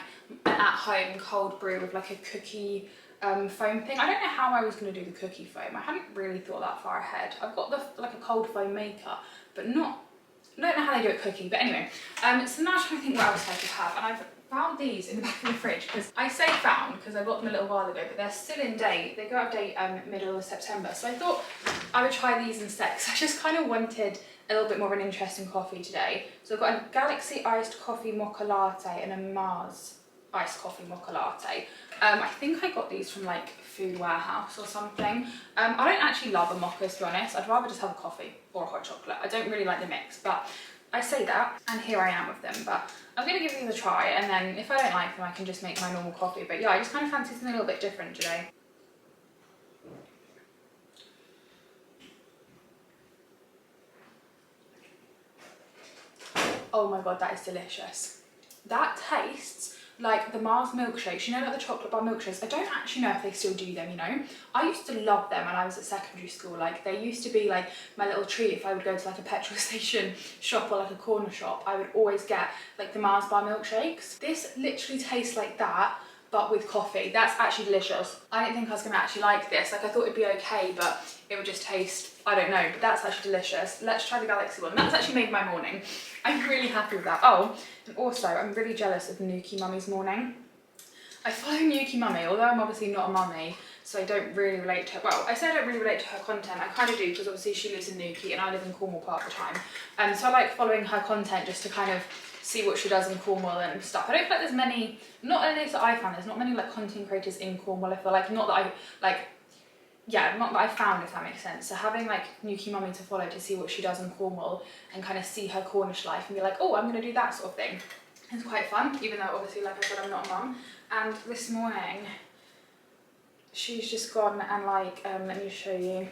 an at-home cold brew with like a cookie foam thing. I don't know how I was going to do the cookie foam. I hadn't really thought that far ahead. I've got the like a cold foam maker, but I don't know how they do a cookie. But anyway, so now I'm trying to think what else I could have, and I've found these in the back of the fridge, because I say found because I got them a little while ago, but they're still in date. They go out of date middle of September, so I thought I would try these instead, because I just kind of wanted a little bit more of an interesting coffee today. So I've got a Galaxy iced coffee mocha latte and a Mars iced coffee mocha latte. I think I got these from like Food Warehouse or something. I don't actually love a mocha, to be honest. I'd rather just have a coffee or a hot chocolate. I don't really like the mix, but I say that, and here I am with them. But I'm going to give these a try, and then if I don't like them, I can just make my normal coffee. But yeah, I just kind of fancy something a little bit different today. Oh my god, that is delicious. That tastes like the Mars milkshakes, you know, like the chocolate bar milkshakes. I don't actually know if they still do them, you know. I used to love them when I was at secondary school. Like, they used to be like my little treat. If I would go to like a petrol station shop or like a corner shop, I would always get like the Mars bar milkshakes. This literally tastes like that, but with coffee. That's actually delicious. I didn't think I was gonna actually like this. Like, I thought it'd be okay, but it would just taste, I don't know, but that's actually delicious. Let's try the Galaxy one. That's actually made my morning. I'm really happy with that. Oh, and also I'm really jealous of Nuki Mummy's morning. I follow Nuki Mummy, although I'm obviously not a mummy, so I don't really relate to her. Well, I say I don't really relate to her content. I kind of do, because obviously she lives in Nuki and I live in Cornwall part of the time. So I like following her content just to kind of see what she does in Cornwall and stuff. I don't feel like there's many, not at least that I found, there's not many like content creators in Cornwall. I feel like, not that I, like, yeah, not that I found, if that makes sense. So having like Nuki Mummy to follow to see what she does in Cornwall and kind of see her Cornish life and be like, oh, I'm going to do that sort of thing. It's quite fun, even though obviously, like I said, I'm not a mum. And this morning, she's just gone and like, let me show you.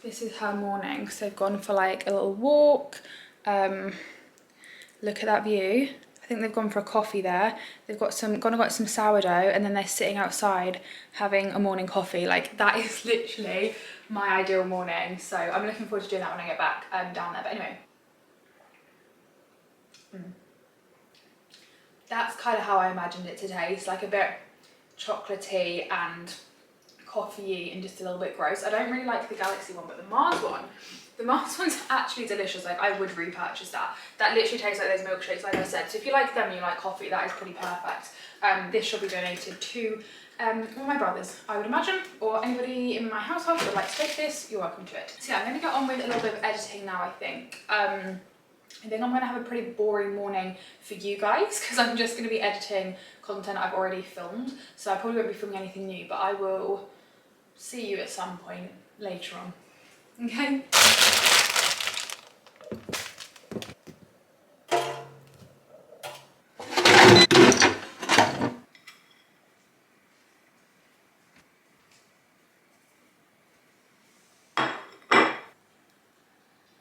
This is her morning. So they've gone for like a little walk. Look at that view. I think they've gone for a coffee there. They've got some, gone and got some sourdough, and then they're sitting outside having a morning coffee. Like, that is literally my ideal morning. So I'm looking forward to doing that when I get back down there. But anyway. That's kind of how I imagined it to taste, like a bit chocolatey and coffee-y and just a little bit gross. I don't really like the Galaxy one, but the Mars one's actually delicious. Like, I would repurchase that. That literally tastes like those milkshakes, like I said. So if you like them and you like coffee, that is pretty perfect. This shall be donated to one of my brothers, I would imagine, or anybody in my household who would like to take this, you're welcome to it. So yeah, I'm going to get on with a little bit of editing now, I think. I think I'm going to have a pretty boring morning for you guys, because I'm just going to be editing content I've already filmed. So I probably won't be filming anything new, but I will see you at some point later on. Okay?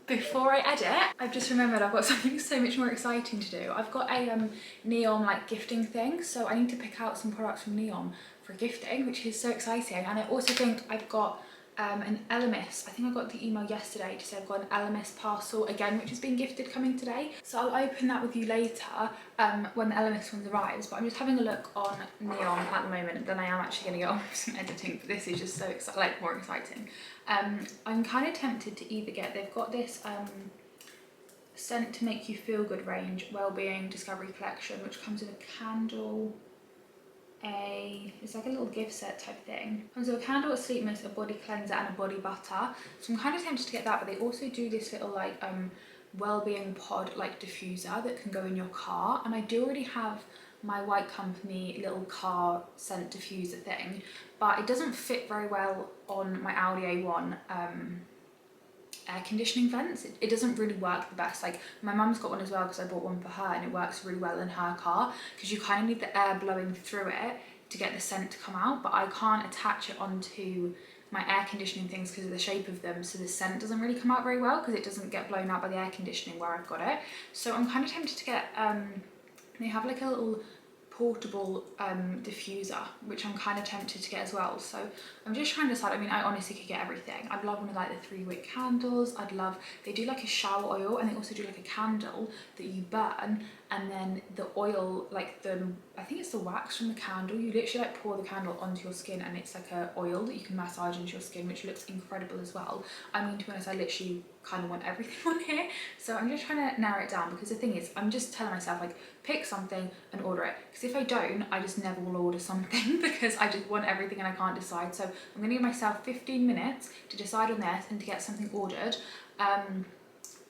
Before I edit, I've just remembered I've got something so much more exciting to do. I've got a Neon like gifting thing, so I need to pick out some products from Neon for gifting, which is so exciting. And I also think I've got an Elemis. I think I got the email yesterday to say I've got an Elemis parcel again, which has been gifted, coming today. So I'll open that with you later when the Elemis one arrives. But I'm just having a look on Neon at the moment, and then I am actually going to get on with some editing. But this is just so exciting, like more exciting. I'm kind of tempted to either get, they've got this scent to make you feel good range, Wellbeing Discovery Collection, which comes with a candle, it's like a little gift set type thing. Comes with a candle, a sleep mist, a body cleanser and a body butter. So I'm kind of tempted to get that, but they also do this little like well-being pod like diffuser that can go in your car, and I do already have my White Company little car scent diffuser thing, but it doesn't fit very well on my Audi A1 air conditioning vents. It doesn't really work the best. Like my mum's got one as well because I bought one for her, and it works really well in her car because you kind of need the air blowing through it to get the scent to come out, but I can't attach it onto my air conditioning things because of the shape of them, so the scent doesn't really come out very well because it doesn't get blown out by the air conditioning where I've got it. So I'm kind of tempted to get they have like a little portable diffuser, which I'm kind of tempted to get as well. So I'm just trying to decide. I mean, I honestly could get everything. I'd love one of like the 3-wick candles. I'd love, they do like a shower oil, and they also do like a candle that you burn, and then the oil, like the, I think it's the wax from the candle, you literally like pour the candle onto your skin, and it's like a oil that you can massage into your skin, which looks incredible as well. I mean, to be honest, I literally kind of want everything on here, so I'm just trying to narrow it down, because the thing is, I'm just telling myself like, pick something and order it, because if I don't, I just never will order something because I just want everything and I can't decide. So I'm gonna give myself 15 minutes to decide on this and to get something ordered,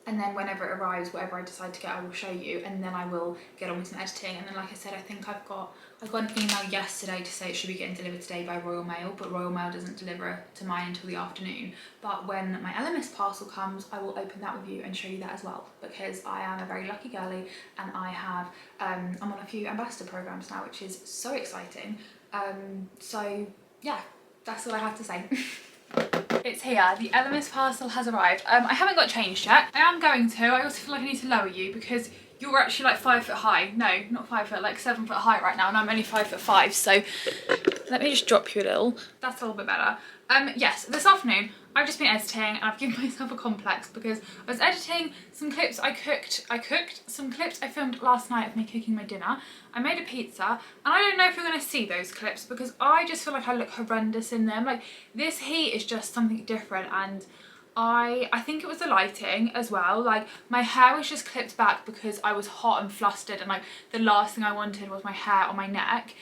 and then whenever it arrives, whatever I decide to get, I will show you, and then I will get on with some editing. And then, like I said, I think I got an email yesterday to say it should be getting delivered today by Royal Mail, but Royal Mail doesn't deliver to mine until the afternoon. But when my LMS parcel comes, I will open that with you and show you that as well, because I am a very lucky girly, and I have I'm on a few ambassador programs now, which is so exciting. So yeah, that's all I have to say. It's here, the LMS parcel has arrived. I haven't got changed yet. I am going to. I also feel like I need to lower you because you're actually like 5 foot high. No, not 5 foot, like 7 foot high right now, and I'm only 5'5". So let me just drop you a little. That's a little bit better. Yes, this afternoon I've just been editing, and I've given myself a complex because I was editing some clips I cooked some clips I filmed last night of me cooking my dinner. I made a pizza, and I don't know if you're going to see those clips because I just feel like I look horrendous in them. Like, this heat is just something different, and I think it was the lighting as well. Like, my hair was just clipped back because I was hot and flustered, and like the last thing I wanted was my hair on my neck.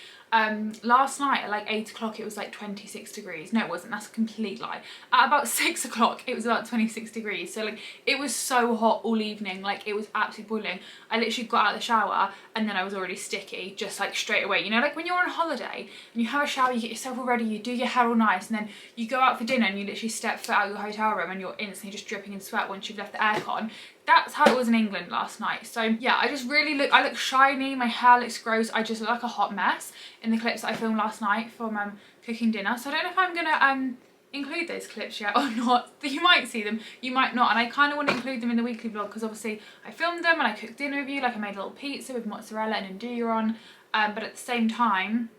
Last night at like 8 o'clock it was like 26 degrees. No, it wasn't, that's a complete lie. At about 6 o'clock it was about 26 degrees. So like, it was so hot all evening, like it was absolutely boiling. I literally got out of the shower and then I was already sticky, just like straight away. You know, like when you're on holiday and you have a shower, you get yourself all ready, you do your hair all nice, and then you go out for dinner and you literally step foot out of your hotel room and you're instantly just dripping in sweat once you've left the aircon. That's how it was in England last night. So yeah, I just really I look shiny, my hair looks gross, I just look like a hot mess in the clips that I filmed last night from cooking dinner. So I don't know if I'm gonna include those clips yet or not. You might see them, you might not, and I kind of want to include them in the weekly vlog because obviously I filmed them and I cooked dinner with you, like I made a little pizza with mozzarella and enjoyyyy on, but at the same time,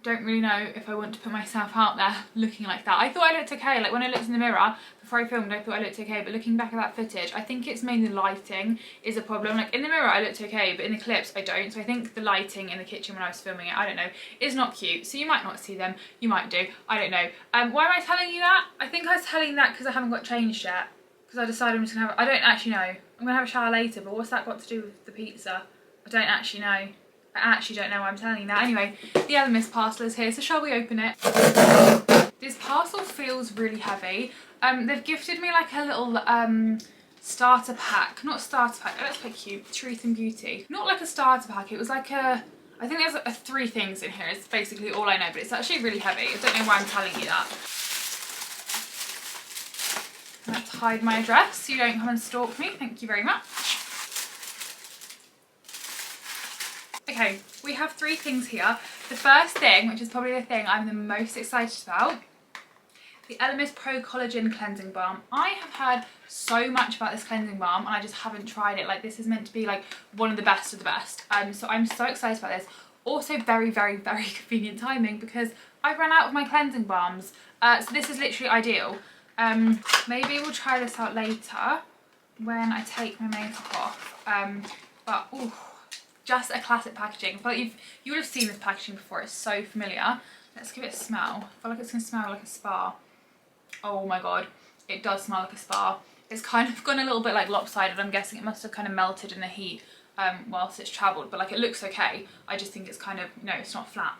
don't really know if I want to put myself out there looking like that. I thought I looked okay, like when I looked in the mirror before I filmed I thought I looked okay, but looking back at that footage I think it's mainly the lighting is a problem. Like in the mirror I looked okay, but in the clips I don't. So I think the lighting in the kitchen when I was filming it, I don't know, is not cute. So you might not see them, you might do, I don't know. Why am I telling you that? I think I was telling you that because I haven't got changed yet, because I decided I'm just gonna have, I don't actually know, I'm gonna have a shower later, but what's that got to do with the pizza? I don't actually know. I actually don't know why I'm telling you that. Anyway, the LMS parcel is here, so shall we open it? This parcel feels really heavy. They've gifted me like a little starter pack. Not starter pack, oh, that's quite cute. Truth and Beauty. Not like a starter pack, it was like a, I think there's 3 things in here. It's basically all I know, but it's actually really heavy. I don't know why I'm telling you that. Let's hide my address so you don't come and stalk me. Thank you very much. Okay, we have 3 things here. The first thing, which is probably the thing I'm the most excited about, the LMS Pro Collagen Cleansing Balm. I have heard so much about this cleansing balm and I just haven't tried it. Like, this is meant to be like one of the best of the best. So I'm so excited about this. Also very, very, very convenient timing because I've run out of my cleansing balms. So this is literally ideal. Maybe we'll try this out later when I take my makeup off. But ooh, just a classic packaging. I feel like you would have seen this packaging before. It's so familiar. Let's give it a smell. I feel like it's going to smell like a spa. Oh my god, it does smell like a spa. It's kind of gone a little bit like lopsided. I'm guessing it must have kind of melted in the heat whilst it's travelled, but like it looks okay. I just think it's kind of, no, it's not flat.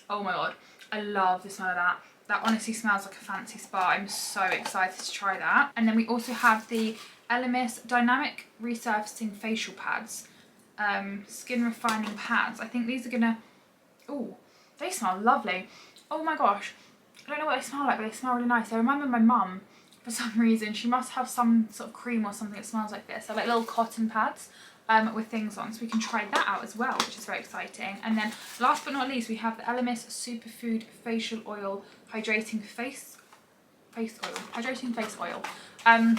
Oh my god, I love the smell of that. That honestly smells like a fancy spa. I'm so excited to try that. And then we also have the Elemis Dynamic Resurfacing Facial Pads. Skin refining pads. I think these are gonna, oh, they smell lovely. Oh my gosh, I don't know what they smell like, but they smell really nice. They remind me of my mum for some reason. She must have some sort of cream or something that smells like this. They're like little cotton pads with things on, so we can try that out as well, which is very exciting. And then last but not least, we have the Elemis Superfood Facial Oil Hydrating Face Oil. I'm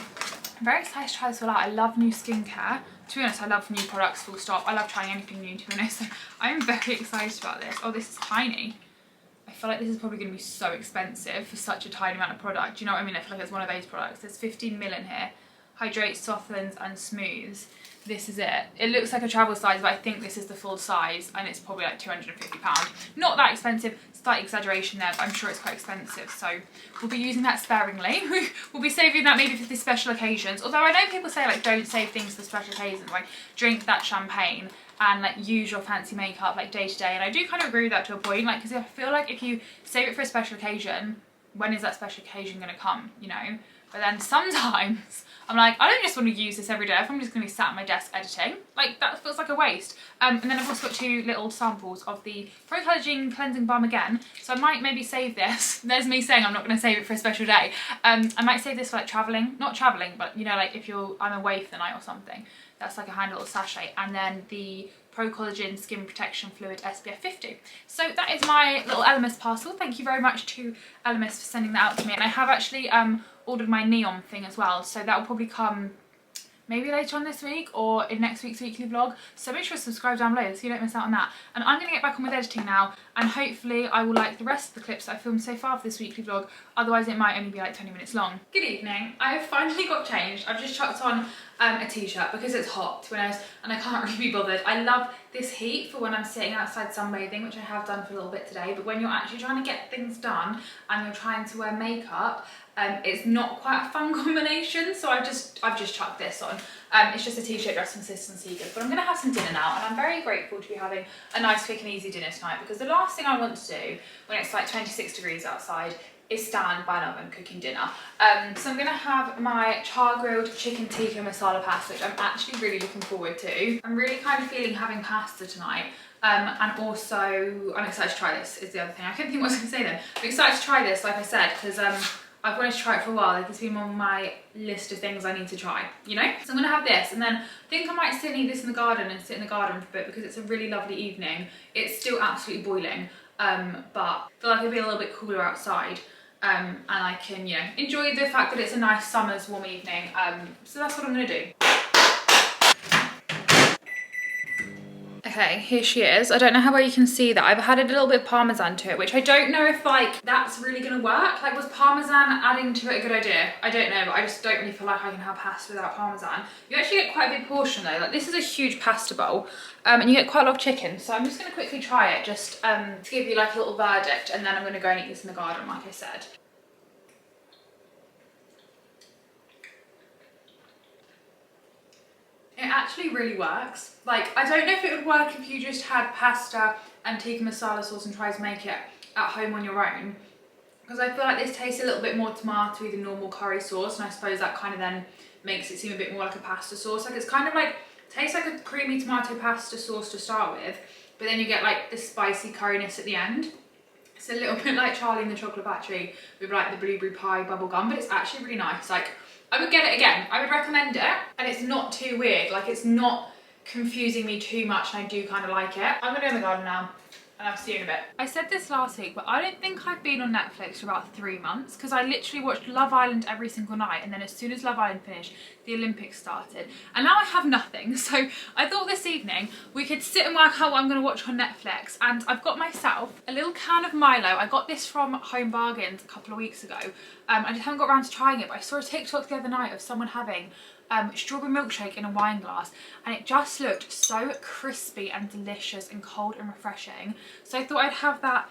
very excited to try this all out. I love new skincare. To be honest, I love new products, full stop. I love trying anything new, to be honest. So I'm very excited about this. Oh, this is tiny. I feel like this is probably going to be so expensive for such a tiny amount of product. Do you know what I mean? I feel like it's one of those products. There's 15 ml in here. Hydrates, softens and smooths. This is it. It looks like a travel size, but I think this is the full size and it's probably like £250. Not that expensive, slight exaggeration there, but I'm sure it's quite expensive. So we'll be using that sparingly. We'll be saving that maybe for the special occasions. Although I know people say like don't save things for special occasions, like drink that champagne and like use your fancy makeup like day to day. And I do kind of agree with that to a point, like, because I feel like if you save it for a special occasion, when is that special occasion going to come, you know? But then sometimes I'm like, I don't just want to use this every day if I'm just going to be sat at my desk editing. Like, that feels like a waste. And then I've also got 2 little samples of the Pro Collagen Cleansing Balm again. So I might maybe save this. There's me saying I'm not going to save it for a special day. I might save this for like travelling. Not travelling, but you know, like if I'm away for the night or something. That's like a handy little sachet. And then the Pro Collagen Skin Protection Fluid SPF 50. So that is my little Elemis parcel. Thank you very much to Elemis for sending that out to me. And I have actually ordered my neon thing as well, so that will probably come maybe later on this week or in next week's weekly vlog. So make sure to subscribe down below so you don't miss out on that. And I'm going to get back on with editing now, and hopefully I will like the rest of the clips that I filmed so far for this weekly vlog. Otherwise it might only be like 20 minutes long. Good evening. I have finally got changed. I've just chucked on a t-shirt because it's hot, to be honest, and I can't really be bothered. I love this heat for when I'm sitting outside sunbathing, which I have done for a little bit today, but when you're actually trying to get things done and you're trying to wear makeup, it's not quite a fun combination, so I've just chucked this on. It's just a t-shirt, dress and consistency good, but I'm gonna have some dinner now, and I'm very grateful to be having a nice quick and easy dinner tonight, because the last thing I want to do when it's like 26 degrees outside is stand by an oven cooking dinner. So I'm gonna have my char-grilled chicken tikka masala pasta, which I'm actually really looking forward to. I'm really kind of feeling having pasta tonight. And also, I'm excited to try this, is the other thing. I couldn't think what I was gonna say then. I'm excited to try this, like I said, because I've wanted to try it for a while. Like, it's been on my list of things I need to try, you know? So I'm gonna have this, and then I think I might sit and eat this in the garden and sit in the garden for a bit, because it's a really lovely evening. It's still absolutely boiling, but I feel like it'll be a little bit cooler outside. And I can, you know, enjoy the fact that it's a nice summer's warm evening. So that's what I'm gonna do. Okay, here she is. I don't know how well you can see that. I've added a little bit of parmesan to it, which I don't know if like that's really gonna work. Like, was parmesan adding to it a good idea? I don't know, but I just don't really feel like I can have pasta without parmesan. You actually get quite a big portion though. Like, this is a huge pasta bowl, and you get quite a lot of chicken. So I'm just gonna quickly try it just to give you like a little verdict, and then I'm gonna go and eat this in the garden, like I said. It actually really works. Like, I don't know if it would work if you just had pasta and tikka masala sauce and tried to make it at home on your own, because I feel like this tastes a little bit more tomatoey than normal curry sauce, and I suppose that kind of then makes it seem a bit more like a pasta sauce. Like, it's kind of like, tastes like a creamy tomato pasta sauce to start with, but then you get like the spicy curryness at the end. It's a little bit like Charlie and the Chocolate Factory with like the blueberry pie bubble gum, but it's actually really nice. Like, I would get it again. I would recommend it, and it's not too weird. Like, it's not confusing me too much, and I do kind of like it. I'm gonna go in the garden now, and I'll see you in a bit. I said this last week, but I don't think I've been on Netflix for about 3 months, because I literally watched Love Island every single night, and then as soon as Love Island finished, the Olympics started, and now I have nothing. So I thought this evening we could sit and work out what I'm going to watch on Netflix, and I've got myself a little can of Milo. I got this from Home Bargains a couple of weeks ago. I just haven't got around to trying it, but I saw a TikTok the other night of someone having strawberry milkshake in a wine glass, and it just looked so crispy and delicious and cold and refreshing. So I thought I'd have that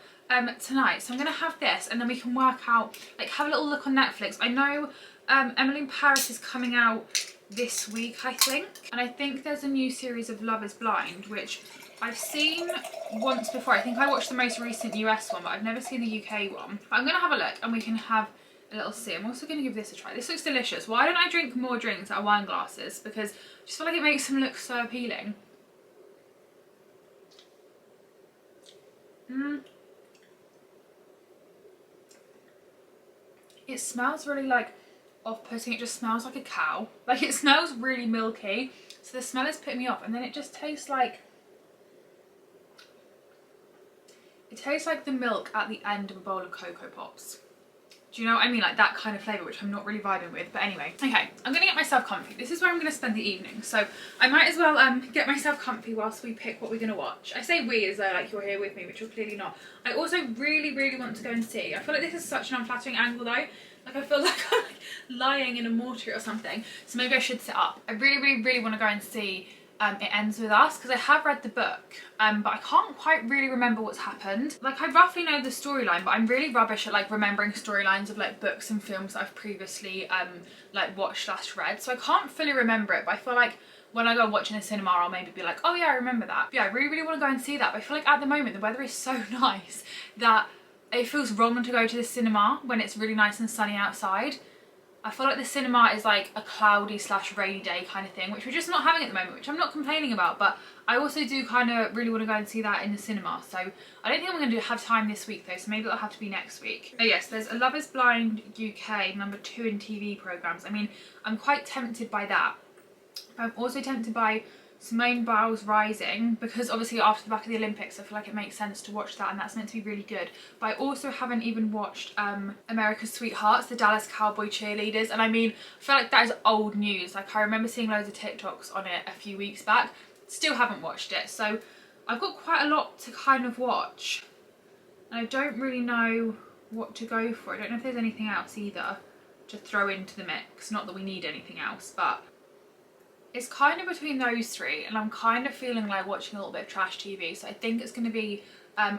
tonight. So I'm gonna have this, and then we can work out, like, have a little look on Netflix. I know Emily in Paris is coming out this week, I think, and I think there's a new series of Love is Blind, which I've seen once before. I think I watched the most recent US one, but I've never seen the UK one. But I'm gonna have a look, and we can have a little see. I'm also going to give this a try. This looks delicious. Why don't I drink more drinks out of wine glasses? Because I just feel like it makes them look so appealing. It smells really like off-putting. It just smells like a cow. Like, it smells really milky, so the smell is putting me off. And then it just tastes like, it tastes like the milk at the end of a bowl of Cocoa Pops. Do you know what I mean? Like that kind of flavour, which I'm not really vibing with. But anyway, okay, I'm going to get myself comfy. This is where I'm going to spend the evening. So I might as well get myself comfy whilst we pick what we're going to watch. I say we as though like you're here with me, which you're clearly not. I also really, really want to go and see. I feel like this is such an unflattering angle though. Like I feel like I'm like lying in a mortuary or something. So maybe I should sit up. I really, really, really want to go and see It Ends With Us, because I have read the book, but I can't quite really remember what's happened. Like, I roughly know the storyline, but I'm really rubbish at like remembering storylines of like books and films that I've previously like watched / read, so I can't fully remember it. But I feel like when I go watch in a cinema, I'll maybe be like, oh yeah, I remember that. But yeah, I really, really want to go and see that. But I feel like at the moment the weather is so nice that it feels wrong to go to the cinema when it's really nice and sunny outside. I feel like the cinema is like a cloudy / rainy day kind of thing, which we're just not having at the moment, which I'm not complaining about, but I also do kind of really want to go and see that in the cinema. So I don't think I'm going to have time this week though, so maybe it'll have to be next week. Oh yes, there's a Love is Blind UK #2 in TV programmes. I mean, I'm quite tempted by that. I'm also tempted by Simone Biles Rising, because obviously after the back of the Olympics I feel like it makes sense to watch that, and that's meant to be really good. But I also haven't even watched America's Sweethearts, the Dallas Cowboy cheerleaders, and I mean, I feel like that is old news. Like, I remember seeing loads of TikToks on it a few weeks back. Still haven't watched it, so I've got quite a lot to kind of watch and I don't really know what to go for. I don't know if there's anything else either to throw into the mix. Not that we need anything else, but it's kind of between those three, and I'm kind of feeling like watching a little bit of trash TV, so I think it's going to be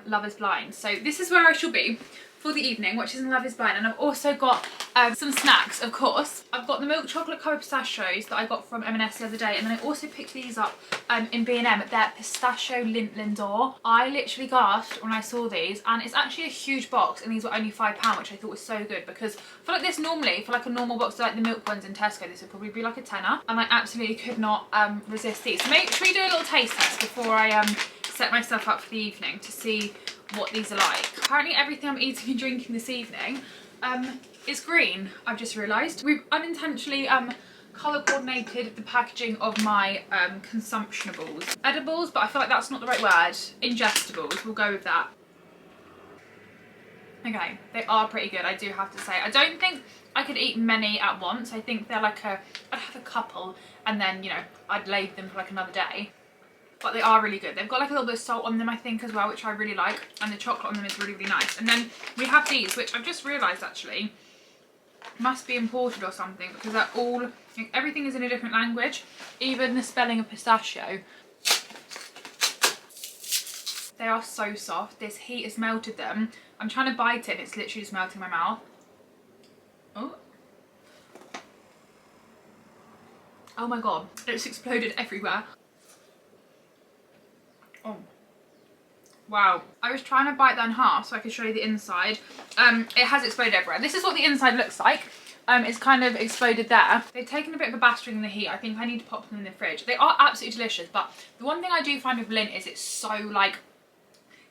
Love is Blind. So this is where I shall be for the evening, watching Love is Blind. And I've also got some snacks, of course. I've got the milk chocolate covered pistachios that I got from M&S the other day, and then I also picked these up in B&M. They're pistachio Lindt Lindor. I literally gasped when I saw these, and it's actually a huge box, and these were only £5, which I thought was so good, because for like this normally, for like a normal box like the milk ones in Tesco, this would probably be like a tenner, and I absolutely could not resist these. So should we do a little taste test before I set myself up for the evening to see what these are like? Apparently everything I'm eating and drinking this evening is green, I've just realised. We've unintentionally colour coordinated the packaging of my consumptionables. Edibles, but I feel like that's not the right word. Ingestibles, we'll go with that. Okay, they are pretty good, I do have to say. I don't think I could eat many at once. I think they're like I'd have a couple and then, you know, I'd leave them for like another day. But they are really good. They've got like a little bit of salt on them, I think, as well, which I really like. And the chocolate on them is really, really nice. And then we have these, which I've just realised actually must be imported or something, because they're all, everything is in a different language. Even the spelling of pistachio. They are so soft. This heat has melted them. I'm trying to bite it and it's literally just melting in my mouth. Oh. Oh my god. It's exploded everywhere. Oh. Wow. I was trying to bite that in half so I could show you the inside. It has exploded everywhere. This is what the inside looks like. It's kind of exploded there. They've taken a bit of a battering in the heat. I think I need to pop them in the fridge. They are absolutely delicious, but the one thing I do find with Lindt is it's so like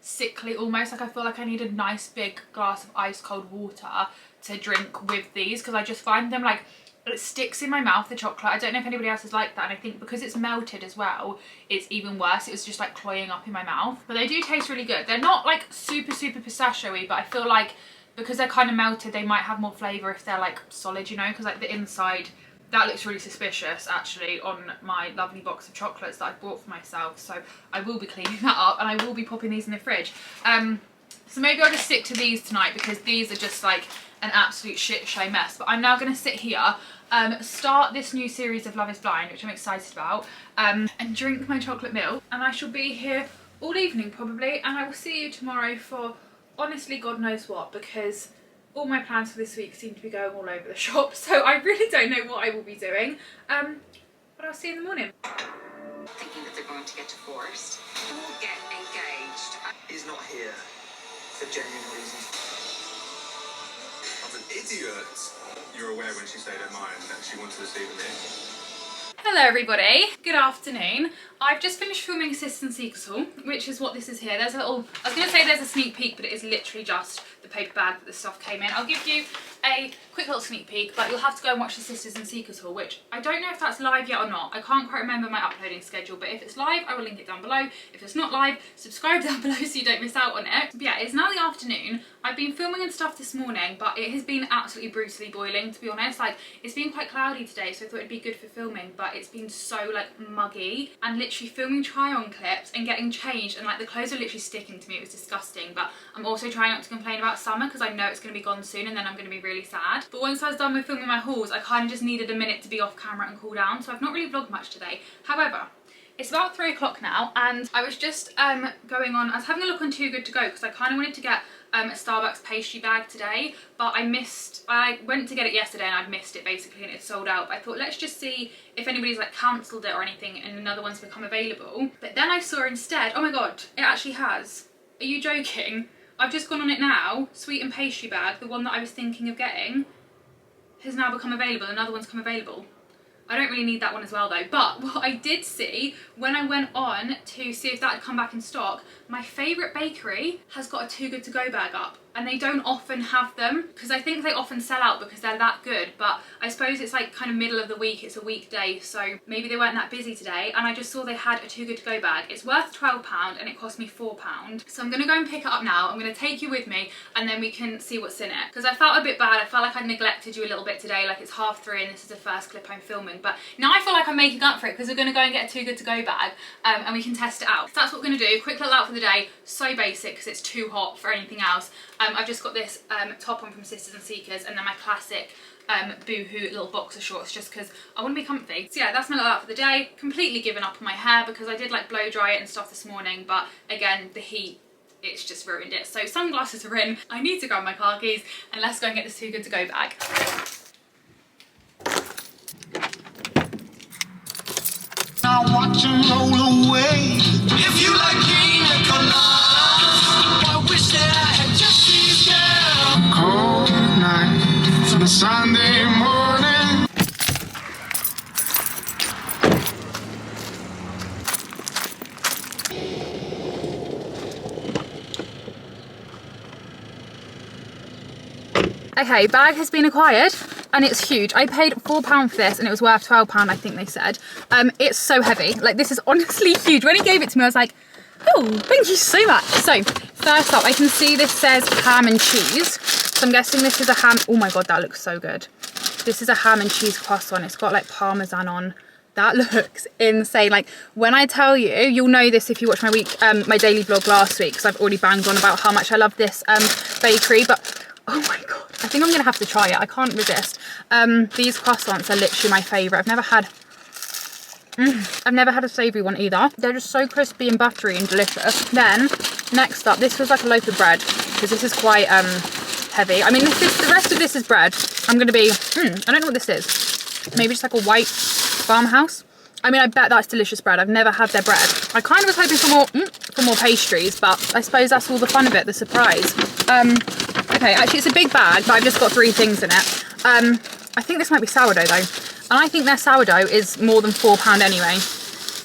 sickly almost. Like I feel like I need a nice big glass of ice cold water to drink with these, because I just find them like, it sticks in my mouth, the chocolate. I don't know if anybody else is like that, and I think because it's melted as well, it's even worse. It was just like cloying up in my mouth. But they do taste really good. They're not like super pistachio-y, but I feel like because they're kind of melted, they might have more flavour if they're like solid, you know, because like the inside, that looks really suspicious actually on my lovely box of chocolates that I bought for myself. So I will be cleaning that up and I will be popping these in the fridge. So maybe I'll just stick to these tonight, because these are just like an absolute shit show mess. But I'm now going to sit here, start this new series of Love is Blind, which I'm excited about, and drink my chocolate milk, and I shall be here all evening probably, and I will see you tomorrow for honestly God knows what, because all my plans for this week seem to be going all over the shop, so I really don't know what I will be doing, but I'll see you in the morning. Thinking that they're going to get divorced. Who get engaged? He's not here for genuine reasons. Of an idiot. You're aware when she stayed at mine that she wanted to stay with me. Hello everybody, good afternoon. I've just finished filming Assistant Secret Haul, which is what this is here. There's a little, I was going to say there's a sneak peek, but it is literally just the paper bag that the stuff came in. I'll give you a quick little sneak peek, but you'll have to go and watch the Sisters and Secret Haul, which I don't know if that's live yet or not. I can't quite remember my uploading schedule, but if it's live, I will link it down below. If it's not live, subscribe down below so you don't miss out on it. But yeah, it's now the afternoon. I've been filming and stuff this morning, but it has been absolutely brutally boiling, to be honest. Like, it's been quite cloudy today, so I thought it'd be good for filming, but it's been so like muggy, and literally filming try-on clips and getting changed, and like the clothes are literally sticking to me. It was disgusting, but I'm also trying not to complain about summer because I know it's going to be gone soon and then I'm going to be really sad. But once I was done with filming my hauls, I kind of just needed a minute to be off camera and cool down, so I've not really vlogged much today. However, it's about 3 o'clock now, and I was just I was having a look on Too Good To Go because I kind of wanted to get a Starbucks pastry bag today, but I went to get it yesterday and I'd missed it basically and it's sold out. But I thought, let's just see if anybody's like cancelled it or anything and another one's become available. But then I saw instead, oh my god, it actually has. Are you joking? I've just gone on it now. Sweet and pastry bag, the one that I was thinking of getting, has now become available. Another one's come available. I don't really need that one as well though, but what I did see when I went on to see if that had come back in stock, my favourite bakery has got a Too Good To Go bag up, and they don't often have them because I think they often sell out because they're that good. But I suppose it's like kind of middle of the week, it's a weekday, so maybe they weren't that busy today, and I just saw they had a Too Good To Go bag. It's worth £12 and it cost me £4, so I'm gonna go and pick it up now. I'm gonna take you with me and then we can see what's in it, because I felt a bit bad. I felt like I'd neglected you a little bit today. Like, it's 3:30 and this is the first clip I'm filming, but now I feel like I'm making up for it because we're gonna go and get a Too Good To Go bag and we can test it out. So that's what we're gonna do. Quick little out for the day. So basic because it's too hot for anything else. I've just got this top on from Sisters and Seekers, and then my classic Boohoo little boxer shorts just because I want to be comfy. So yeah, that's my little out for the day. Completely given up on my hair because I did like blow dry it and stuff this morning, but again, the heat, it's just ruined it. So sunglasses are in. I need to grab my car keys and let's go and get this Too Good To Go bag. Now watch him roll away. If you like pina colada, I wish that I had just these girls. Cold night to the Sunday morning. Okay, bag has been acquired and it's huge. I paid £4 for this and it was worth £12, I think they said. It's so heavy. Like, this is honestly huge. When he gave it to me, I was like, oh, thank you so much. So first up, I can see this says ham and cheese. So I'm guessing this is a ham. Oh my god, that looks so good. This is a ham and cheese croissant. It's got like parmesan on. That looks insane. Like, when I tell you, you'll know this if you watch my my daily vlog last week, because I've already banged on about how much I love this bakery, but oh my god, I think I'm gonna have to try it. I can't resist. These croissants are literally my favourite. I've never had a savoury one either. They're just so crispy and buttery and delicious. Then next up, this was like a loaf of bread, because this is quite heavy. I mean, the rest of this is bread. I'm gonna be I don't know what this is. Maybe just like a white farmhouse. I mean, I bet that's delicious bread. I've never had their bread. I kind of was hoping for more pastries, but I suppose that's all the fun of it, the surprise. Okay, actually it's a big bag, but I've just got 3 things in it. I think this might be sourdough though. And I think their sourdough is more than £4 anyway.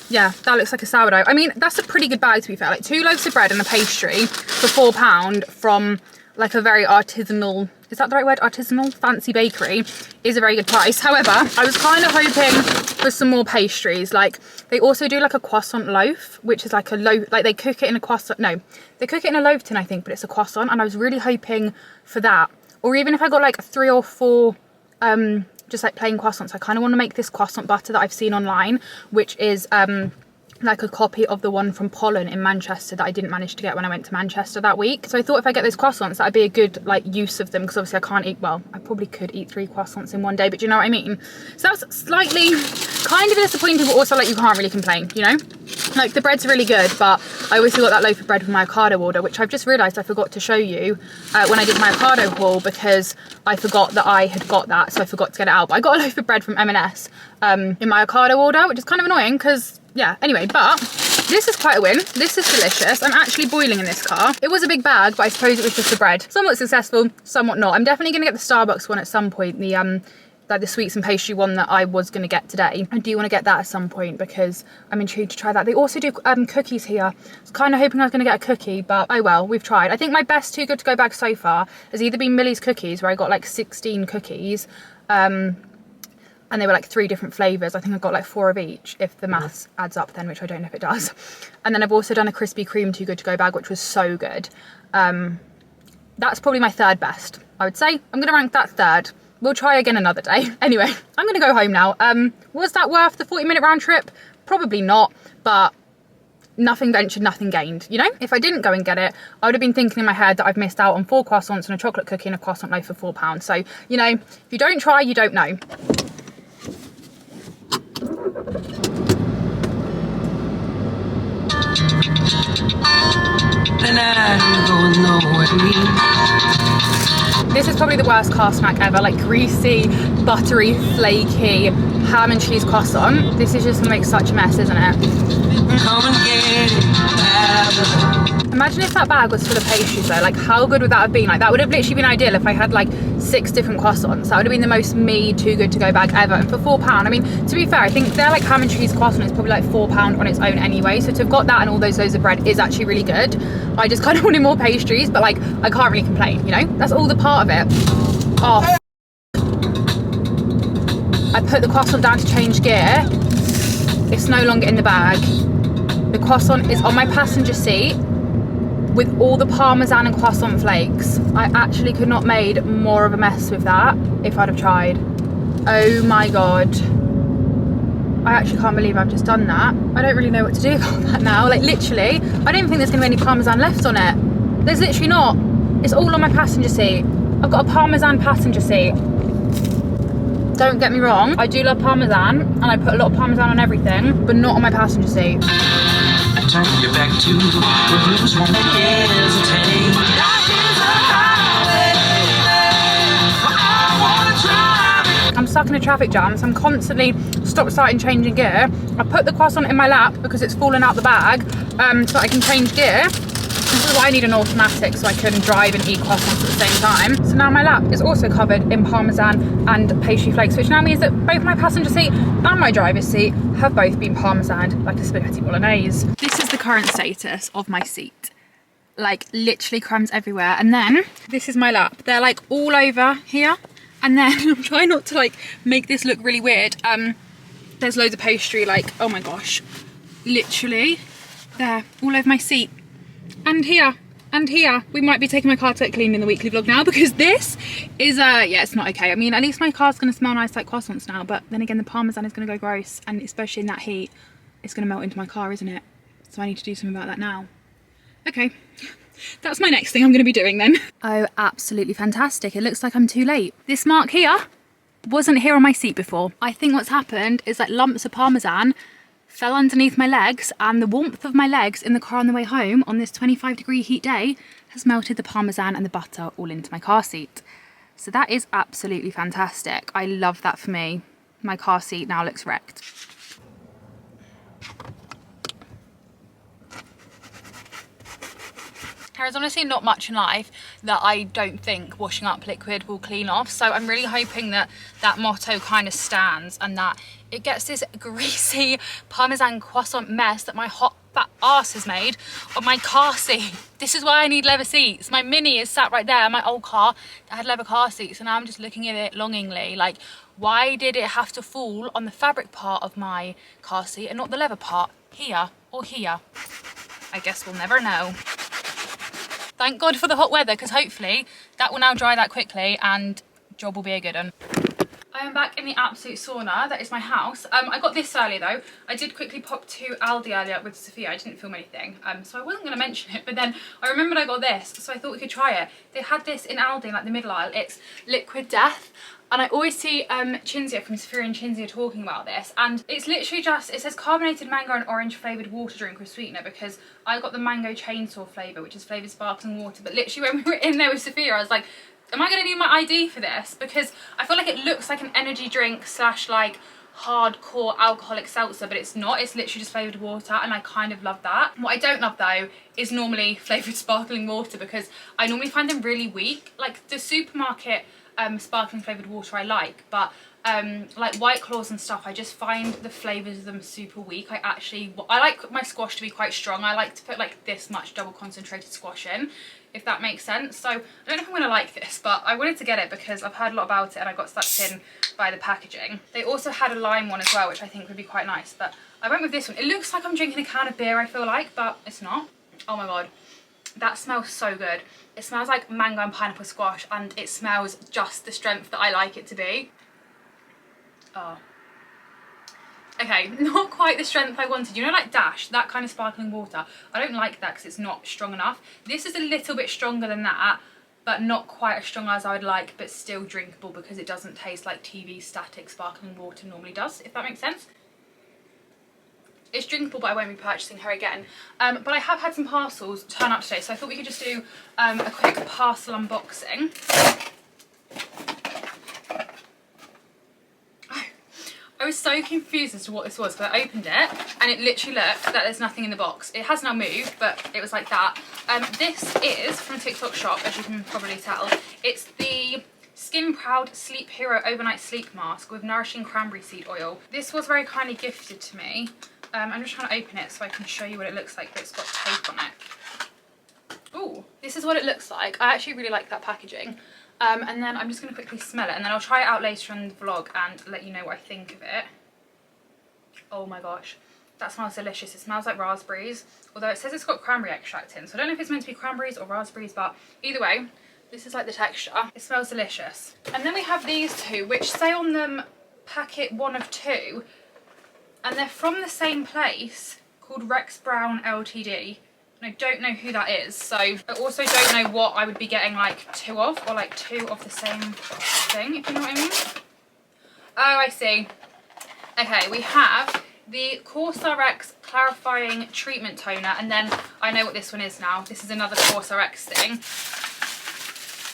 Yeah, that looks like a sourdough. I mean, that's a pretty good bag to be fair. Like 2 loaves of bread and a pastry for £4 from like a very artisanal, is that the right word? Artisanal? Fancy bakery is a very good price. However, I was kind of hoping for some more pastries. Like, they also do like a croissant loaf, which is like a loaf, like they cook it in a croissant, no, they cook it in a loaf tin, I think, but it's a croissant, and I was really hoping for that. Or even if I got like 3 or 4 just like plain croissants. I kind of want to make this croissant butter that I've seen online, which is like a copy of the one from Pollen in Manchester that I didn't manage to get when I went to Manchester that week. So I thought if I get those croissants, that'd be a good like use of them, because obviously I can't eat, well, I probably could eat 3 croissants in one day, but do you know what I mean? So that's slightly kind of disappointing, but also like you can't really complain, you know? Like, the bread's really good, but I also got that loaf of bread with my Ocado order, which I've just realised I forgot to show you when I did my Ocado haul, because I forgot that I had got that, so I forgot to get it out. But I got a loaf of bread from M&S in my Ocado order, which is kind of annoying because, yeah, anyway, but This is quite a win. This is delicious. I'm actually boiling in this car. It was a big bag, but I suppose it was just the bread. Somewhat successful, somewhat not. I'm definitely going to get the Starbucks one at some point. The like the sweets and pastry one that I was going to get today. I do want to get that at some point because I'm intrigued to try that. They also do cookies here. I was kind of hoping I was going to get a cookie, but oh well, we've tried. I think my best Too Good To Go bag so far has either been Millie's cookies, where I got like 16 cookies, and they were like 3 different flavours. I think I got like 4 of each, if the maths adds up then, which I don't know if it does. And then I've also done a Krispy Kreme Too Good To Go bag, which was so good. That's probably my 3rd best, I would say. I'm going to rank that 3rd. We'll try again another day. Anyway, I'm going to go home now. Was that worth the 40-minute round trip? Probably not, but nothing ventured, nothing gained, you know? If I didn't go and get it, I would have been thinking in my head that I've missed out on 4 croissants and a chocolate cookie and a croissant loaf for £4. So, you know, if you don't try, you don't know. And I'm going nowhere. This is probably the worst car snack ever, like greasy, buttery, flaky, ham and cheese croissant. This is just gonna make such a mess, isn't it? Come and get it. Imagine if that bag was full of pastries though, like how good would that have been? Like that would have literally been ideal if I had like 6 different croissants. That would have been the most me Too Good To Go bag ever. And for £4, I mean, to be fair, I think they're like ham and cheese croissant is probably like £4 on its own anyway. So to have got that and all those loads of bread is actually really good. I just kind of wanted more pastries, but like I can't really complain, you know? That's all the part of it. Oh, I put the croissant down to change gear. It's no longer in the bag. The croissant is on my passenger seat with all the parmesan and croissant flakes. I actually could not made more of a mess with that if I'd have tried. Oh my God. I actually can't believe I've just done that. I don't really know what to do about that now. Like literally, I don't think there's gonna be any parmesan left on it. There's literally not. It's all on my passenger seat. I've got a parmesan passenger seat. Don't get me wrong, I do love parmesan and I put a lot of parmesan on everything, but not on my passenger seat. Turn your back to the blues won't hesitate. I'm stuck in a traffic jam, so I'm constantly stop starting changing gear. I put the croissant in my lap because it's fallen out the bag, so I can change gear. This is why I need an automatic, so I can drive and eat croissants at the same time. So now my lap is also covered in parmesan and pastry flakes, which now means that both my passenger seat and my driver's seat have both been parmesan like a spaghetti bolognese. This is the current status of my seat. Like literally crumbs everywhere. And then this is my lap. They're like all over here. And then I'm trying not to like make this look really weird. There's loads of pastry, like, oh my gosh, literally there, all over my seat. And here, and here. We might be taking my car to get cleaned in the weekly vlog now because this is, yeah, it's not okay. I mean, at least my car's gonna smell nice like croissants now, but then again, the parmesan is gonna go gross, and especially in that heat, it's gonna melt into my car, isn't it? So I need to do something about that now. Okay, that's my next thing I'm gonna be doing then. Oh, absolutely fantastic. It looks like I'm too late. This mark here wasn't here on my seat before. I think what's happened is that lumps of parmesan fell underneath my legs, and the warmth of my legs in the car on the way home on this 25-degree heat day has melted the parmesan and the butter all into my car seat. So that is absolutely fantastic. I love that for me. My car seat now looks wrecked. There is honestly not much in life that I don't think washing up liquid will clean off. So I'm really hoping that that motto kind of stands and that it gets this greasy parmesan croissant mess that my hot fat ass has made on my car seat. This is why I need leather seats. My Mini is sat right there. My old car that had leather car seats, and now I'm just looking at it longingly. Like, why did it have to fall on the fabric part of my car seat and not the leather part? Here or here? I guess we'll never know. Thank God for the hot weather, because hopefully that will now dry that quickly and job will be a good one. I am back in the absolute sauna. That is my house. I got this earlier though. I did quickly pop to Aldi earlier with Sophia. I didn't film anything, so I wasn't going to mention it, but then I remembered I got this, so I thought we could try it. They had this in Aldi in like the middle aisle. It's Liquid Death. And I always see Chinzia from Sophia and Chinzia talking about this, and it's literally just, it says carbonated mango and orange flavoured water drink with sweetener, because I got the mango chainsaw flavour, which is flavoured sparkling water. But literally when we were in there with Sophia, I was like, am I going to need my ID for this? Because I feel like it looks like an energy drink slash like hardcore alcoholic seltzer, but it's not. It's literally just flavoured water, and I kind of love that. What I don't love though is normally flavoured sparkling water, because I normally find them really weak. Like the supermarket sparkling flavoured water I like, but like White Claws and stuff, I just find the flavours of them super weak. I like my squash to be quite strong. I like to put like this much double concentrated squash in, if that makes sense. So I don't know if I'm gonna like this, but I wanted to get it because I've heard a lot about it and I got sucked in by the packaging. They also had a lime one as well, which I think would be quite nice, but I went with this one. It looks like I'm drinking a can of beer, I feel like, but it's not. Oh my god, that smells so good. It smells like mango and pineapple squash, and it smells just the strength that I like it to be. Oh. Okay, not quite the strength I wanted. You know, like Dash, that kind of sparkling water. I don't like that because it's not strong enough. This is a little bit stronger than that, but not quite as strong as I would like, but still drinkable because it doesn't taste like TV static sparkling water normally does, if that makes sense. It's drinkable, but I won't be purchasing her again. But I have had some parcels turn up today, so I thought we could just do a quick parcel unboxing. I was so confused as to what this was, because I opened it and it literally looked that there's nothing in the box. It has now moved, but it was like that. This is from TikTok shop, as you can probably tell. It's the Skin Proud Sleep Hero Overnight Sleep Mask with nourishing cranberry seed oil. This was very kindly gifted to me. I'm just trying to open it so I can show you what it looks like, but it's got tape on it. Ooh, this is what it looks like. I actually really like that packaging. And then I'm just going to quickly smell it, and then I'll try it out later in the vlog and let you know what I think of it. Oh my gosh, that smells delicious. It smells like raspberries, although it says it's got cranberry extract in, so I don't know if it's meant to be cranberries or raspberries, but either way, this is like the texture. It smells delicious. And then we have these two, which say on them packet 1 of 2, and they're from the same place, called Rex Brown Ltd. I don't know who that is, so I also don't know what I would be getting like 2 of, or like 2 of the same thing, if you know what I mean. Oh, I see. Okay, we have the CoreSRX Clarifying Treatment Toner, and then I know what this one is now. This is another CoreSRX thing.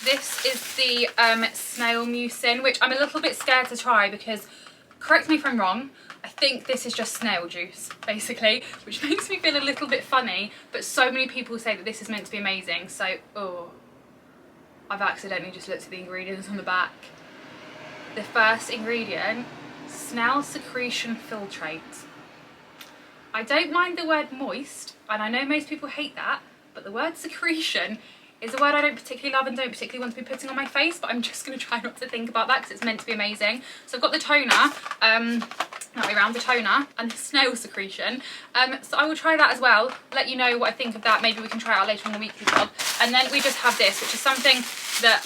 This is the Snail Mucin, which I'm a little bit scared to try because, correct me if I'm wrong, I think this is just snail juice, basically, which makes me feel a little bit funny, but so many people say that this is meant to be amazing, so, oh, I've accidentally just looked at the ingredients on the back. The first ingredient, snail secretion filtrate. I don't mind the word moist, and I know most people hate that, but the word secretion is a word I don't particularly love and don't particularly want to be putting on my face, but I'm just going to try not to think about that because it's meant to be amazing. So I've got the toner, that way around, the toner and the snail secretion. So I will try that as well, let you know what I think of that. Maybe we can try it out later in the weekly vlog. And then we just have this, which is something that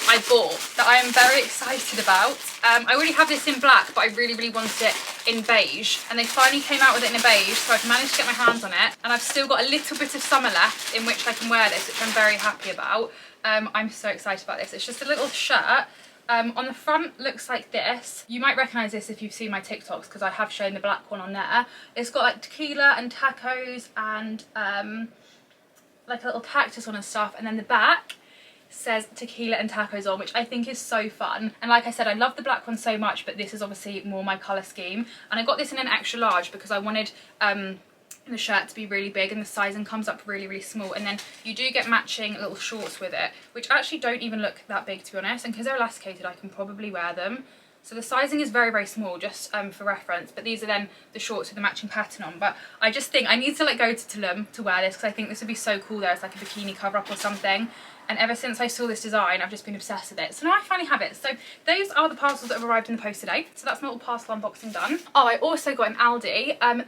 I bought that I am very excited about. I already have this in black, but I really, really wanted it in beige, and they finally came out with it in a beige, so I've managed to get my hands on it, and I've still got a little bit of summer left in which I can wear this, which I'm very happy about. I'm so excited about this. It's just a little shirt. On the front looks like this. You might recognise this if you've seen my TikToks, because I have shown the black one on there. It's got like tequila and tacos and like a little cactus on and stuff, and then the back says tequila and tacos on, which I think is so fun. And like I said, I love the black one so much, but this is obviously more my colour scheme, and I got this in an extra large because I wanted the shirt to be really big, and the sizing comes up really, really small, and then you do get matching little shorts with it, which actually don't even look that big, to be honest, and because they're elasticated I can probably wear them. So the sizing is very, very small, just for reference, but these are then the shorts with the matching pattern on. But I just think I need to like go to Tulum to wear this, because I think this would be so cool there as like a bikini cover up or something. And ever since I saw this design, I've just been obsessed with it. So now I finally have it. So those are the parcels that have arrived in the post today. So that's my little parcel unboxing done. Oh, I also got an Aldi.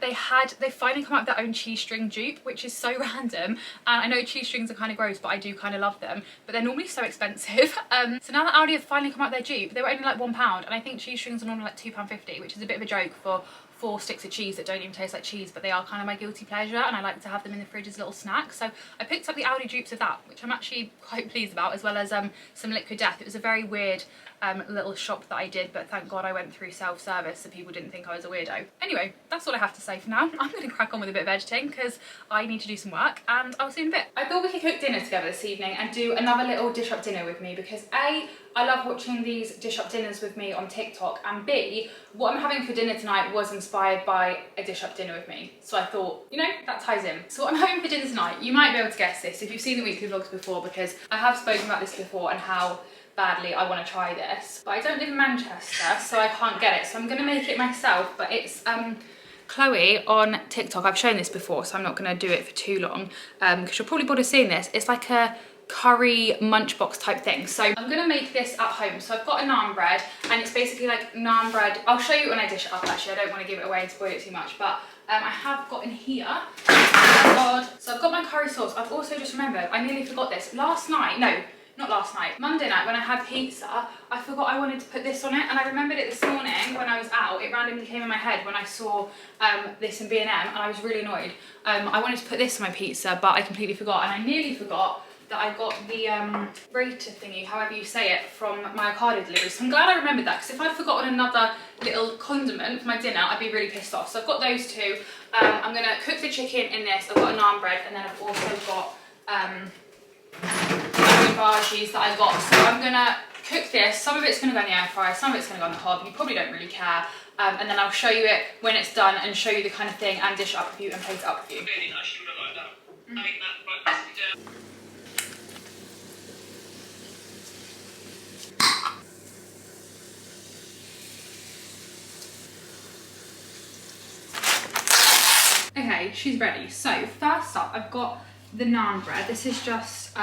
They finally come up with their own cheese string dupe, which is so random. And I know cheese strings are kind of gross, but I do kind of love them. But they're normally so expensive. So now that Aldi have finally come up with their dupe, they were only like £1, and I think cheese strings are normally like £2.50, which is a bit of a joke for 4 sticks of cheese that don't even taste like cheese, but they are kind of my guilty pleasure, and I like to have them in the fridge as little snacks. So I picked up the Aldi dupes of that, which I'm actually quite pleased about, as well as some Liquid Death. It was a very weird little shop that I did, but thank God I went through self-service so people didn't think I was a weirdo. Anyway, that's all I have to say for now. I'm going to crack on with a bit of editing because I need to do some work, and I'll see you in a bit. I thought we could cook dinner together this evening and do another little dish up dinner with me because A, I love watching these dish up dinners with me on TikTok, and B, what I'm having for dinner tonight was inspired by a dish up dinner with me. So I thought, you know, that ties in. So what I'm having for dinner tonight, you might be able to guess this if you've seen the weekly vlogs before, because I have spoken about this before and how badly I want to try this. But I don't live in Manchester, so I can't get it. So I'm going to make it myself, but it's Chloe on TikTok. I've shown this before, so I'm not going to do it for too long because you're probably bored of seeing this. It's like a curry munch box type thing. So I'm gonna make this at home. So I've got a naan bread, and it's basically like naan bread. I'll show you when I dish it up actually. I don't want to give it away and spoil it too much, but I have got in here, oh God. So I've got my curry sauce. I've also just remembered, I nearly forgot this. Last night, no, not last night, Monday night when I had pizza, I forgot I wanted to put this on it, and I remembered it this morning when I was out. It randomly came in my head when I saw this in B&M, and I was really annoyed. I wanted to put this on my pizza, but I completely forgot, and I nearly forgot that I got the rater thingy, however you say it, from my Ocado delivery. So I'm glad I remembered that, because if I'd forgotten another little condiment for my dinner, I'd be really pissed off. So I've got those two. I'm gonna cook the chicken in this. I've got a naan bread, and then I've also got bhaji's that I got. So I'm gonna cook this. Some of it's gonna go in the air fryer, some of it's gonna go on the hob. You probably don't really care. And then I'll show you it when it's done and show you the kind of thing and dish it up with you and plate it up with you. Really nice, you would like that. I mean, that right, Okay, she's ready. So first up, I've got the naan bread. This is just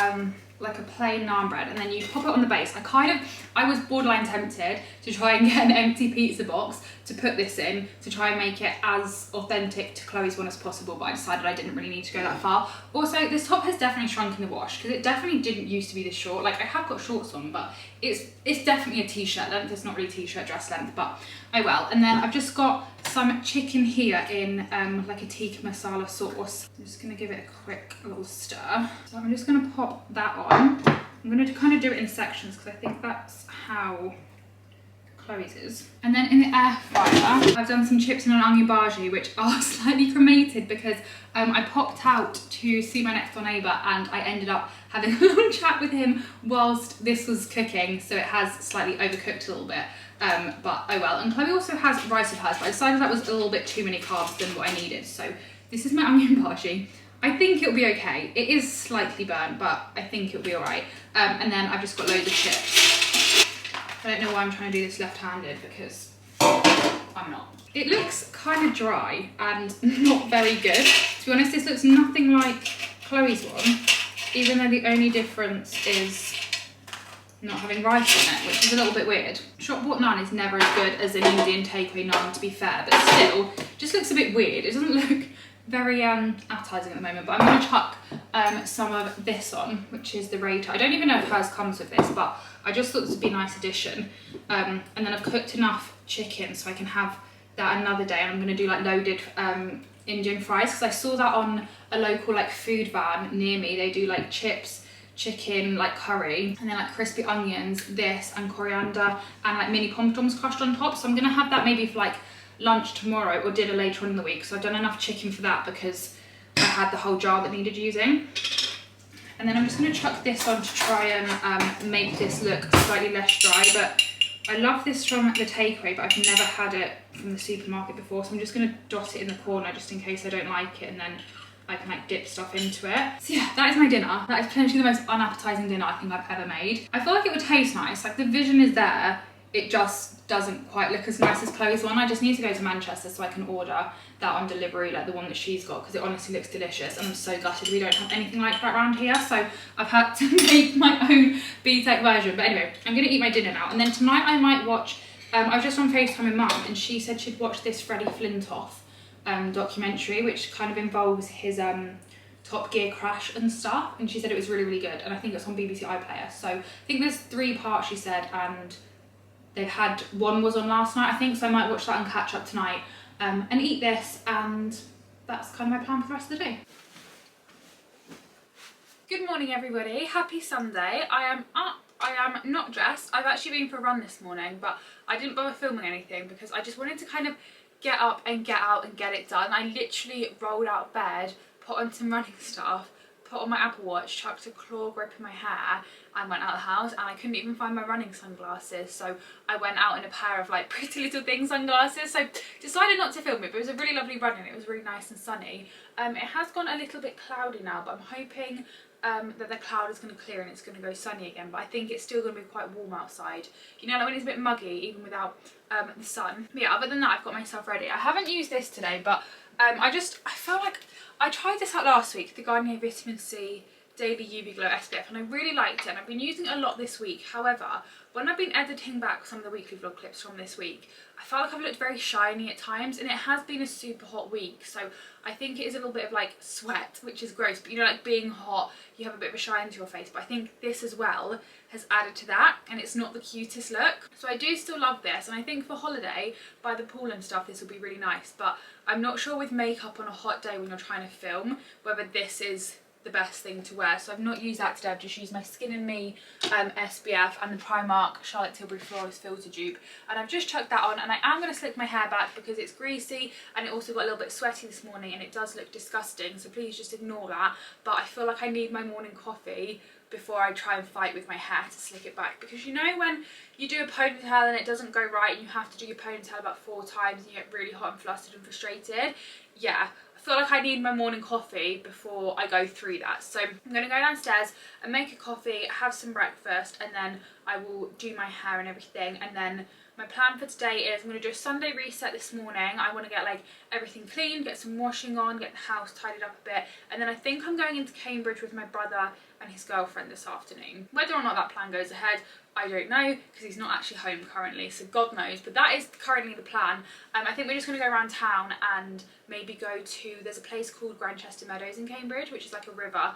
like a plain naan bread, and then you pop it on the base. I was borderline tempted to try and get an empty pizza box to put this in to try and make it as authentic to Chloe's one as possible, but I decided I didn't really need to go that far. Also, this top has definitely shrunk in the wash because it definitely didn't used to be this short. Like, I have got shorts on, but it's definitely a t-shirt length. It's not really t-shirt dress length, but oh well. And then I've just got some chicken here in like a tikka masala sauce. I'm just gonna give it a quick little stir. So I'm just gonna pop that on. I'm gonna kind of do it in sections because I think that's how Chloe's is. And then in the air fryer, I've done some chips and an onion bhaji, which are slightly cremated because I popped out to see my next door neighbour, and I ended up having a long chat with him whilst this was cooking, so it has slightly overcooked a little bit. But oh well. And Chloe also has rice with hers, but I decided that was a little bit too many carbs than what I needed. So this is my onion bhaji. I think it'll be okay. It is slightly burnt, but I think it'll be all right. And then I've just got loads of chips. I don't know why I'm trying to do this left-handed because I'm not. It looks kind of dry and not very good. To be honest, this looks nothing like Chloe's one, even though the only difference is not having rice in it, which is a little bit weird. Shop bought naan is never as good as an Indian takeaway naan, to be fair, but still, just looks a bit weird. It doesn't look very appetizing at the moment, but I'm going to chuck some of this on, which is the rater. I don't even know if hers comes with this, but I just thought this would be a nice addition. And then I've cooked enough chicken so I can have that another day, and I'm going to do like loaded Indian fries because I saw that on a local like food van near me. They do like chips, chicken, like curry, and then like crispy onions, this, and coriander, and like mini pompoms crushed on top. So I'm going to have that maybe for like lunch tomorrow or dinner later on in the week. So I've done enough chicken for that because I had the whole jar that needed using. And then I'm just going to chuck this on to try and make this look slightly less dry. But I love this from the takeaway, but I've never had it from the supermarket before. So I'm just going to dot it in the corner just in case I don't like it, and then I can like dip stuff into it. So yeah, that is my dinner. That is potentially the most unappetizing dinner I think I've ever made. I feel like it would taste nice. Like the vision is there. It just doesn't quite look as nice as Chloe's one. I just need to go to Manchester so I can order that on delivery, like the one that she's got, because it honestly looks delicious, and I'm so gutted we don't have anything like that around here, so I've had to make my own B-Tech version. But anyway, I'm gonna eat my dinner now, and then tonight I might watch, I was just on FaceTime with Mum, and she said she'd watch this Freddie Flintoff documentary, which kind of involves his Top Gear crash and stuff, and she said it was really, really good, and I think it's on BBC iPlayer. So I think there's 3 parts, she said, and they've had, one was on last night I think, so I might watch that and catch up tonight and eat this, and that's kind of my plan for the rest of the day. Good morning everybody, happy Sunday. I am up I am not dressed. I've actually been for a run this morning, but I didn't bother filming anything because I just wanted to kind of get up and get out and get it done. I literally rolled out of bed, put on some running stuff, put on my Apple Watch, chucked a claw grip in my hair and went out of the house, and I couldn't even find my running sunglasses, so I went out in a pair of like Pretty Little Thing sunglasses. So decided not to film it, but it was a really lovely run and it was really nice and sunny. It has gone a little bit cloudy now, but I'm hoping that the cloud is going to clear and it's going to go sunny again, but I think it's still going to be quite warm outside. You know, like when it's a bit muggy even without the sun. But yeah, other than that, I've got myself ready. I haven't used this today, but I feel like I tried this out last week, the Garnier Vitamin C Daily UV Glow SPF, and I really liked it and I've been using it a lot this week. However, when I've been editing back some of the weekly vlog clips from this week, I felt like I've looked very shiny at times, and it has been a super hot week, so I think it is a little bit of like sweat, which is gross, but you know, like being hot, you have a bit of a shine to your face, but I think this as well has added to that, and it's not the cutest look. So I do still love this, and I think for holiday, by the pool and stuff, this will be really nice, but I'm not sure with makeup on a hot day when you're trying to film, whether this is the best thing to wear. So I've not used that today. I've just used my Skin and Me SPF and the Primark Charlotte Tilbury Flawless Filter Dupe, and I've just chucked that on, and I am going to slick my hair back because it's greasy and it also got a little bit sweaty this morning and it does look disgusting, so please just ignore that. But I feel like I need my morning coffee before I try and fight with my hair to slick it back, because you know when you do a ponytail and it doesn't go right and you have to do your ponytail about 4 times and you get really hot and flustered and frustrated? Yeah, I feel like I need my morning coffee before I go through that. So I'm going to go downstairs and make a coffee, have some breakfast, and then I will do my hair and everything. And then my plan for today is I'm going to do a Sunday reset this morning. I want to get like everything clean, get some washing on, get the house tidied up a bit, and then I think I'm going into Cambridge with my brother and his girlfriend this afternoon. Whether or not that plan goes ahead, I don't know, because he's not actually home currently, so God knows, but that is currently the plan. I think we're just going to go around town and maybe go to, there's a place called Grantchester Meadows in Cambridge, which is like a river,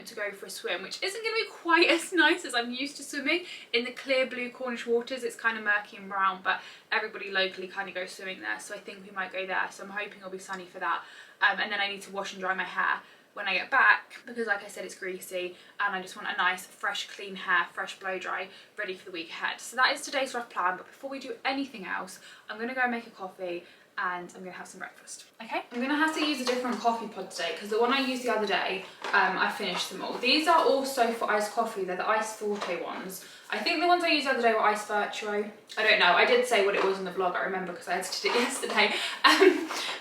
to go for a swim, which isn't going to be quite as nice as I'm used to swimming in the clear blue Cornish waters. It's kind of murky and brown, but everybody locally kind of goes swimming there, so I think we might go there, so I'm hoping it'll be sunny for that. And then I need to wash and dry my hair when I get back, because like I said, it's greasy and I just want a nice fresh clean hair, fresh blow dry, ready for the week ahead. So that is today's rough plan, but before we do anything else, I'm going to go make a coffee and I'm going to have some breakfast. Okay, I'm going to have to use a different coffee pod today because the one I used the other day, I finished them all. These are also for iced coffee, they're the iced forte ones. I think the ones I used the other day were iced virtuo. I don't know, I did say what it was in the vlog, I remember, because I edited it yesterday.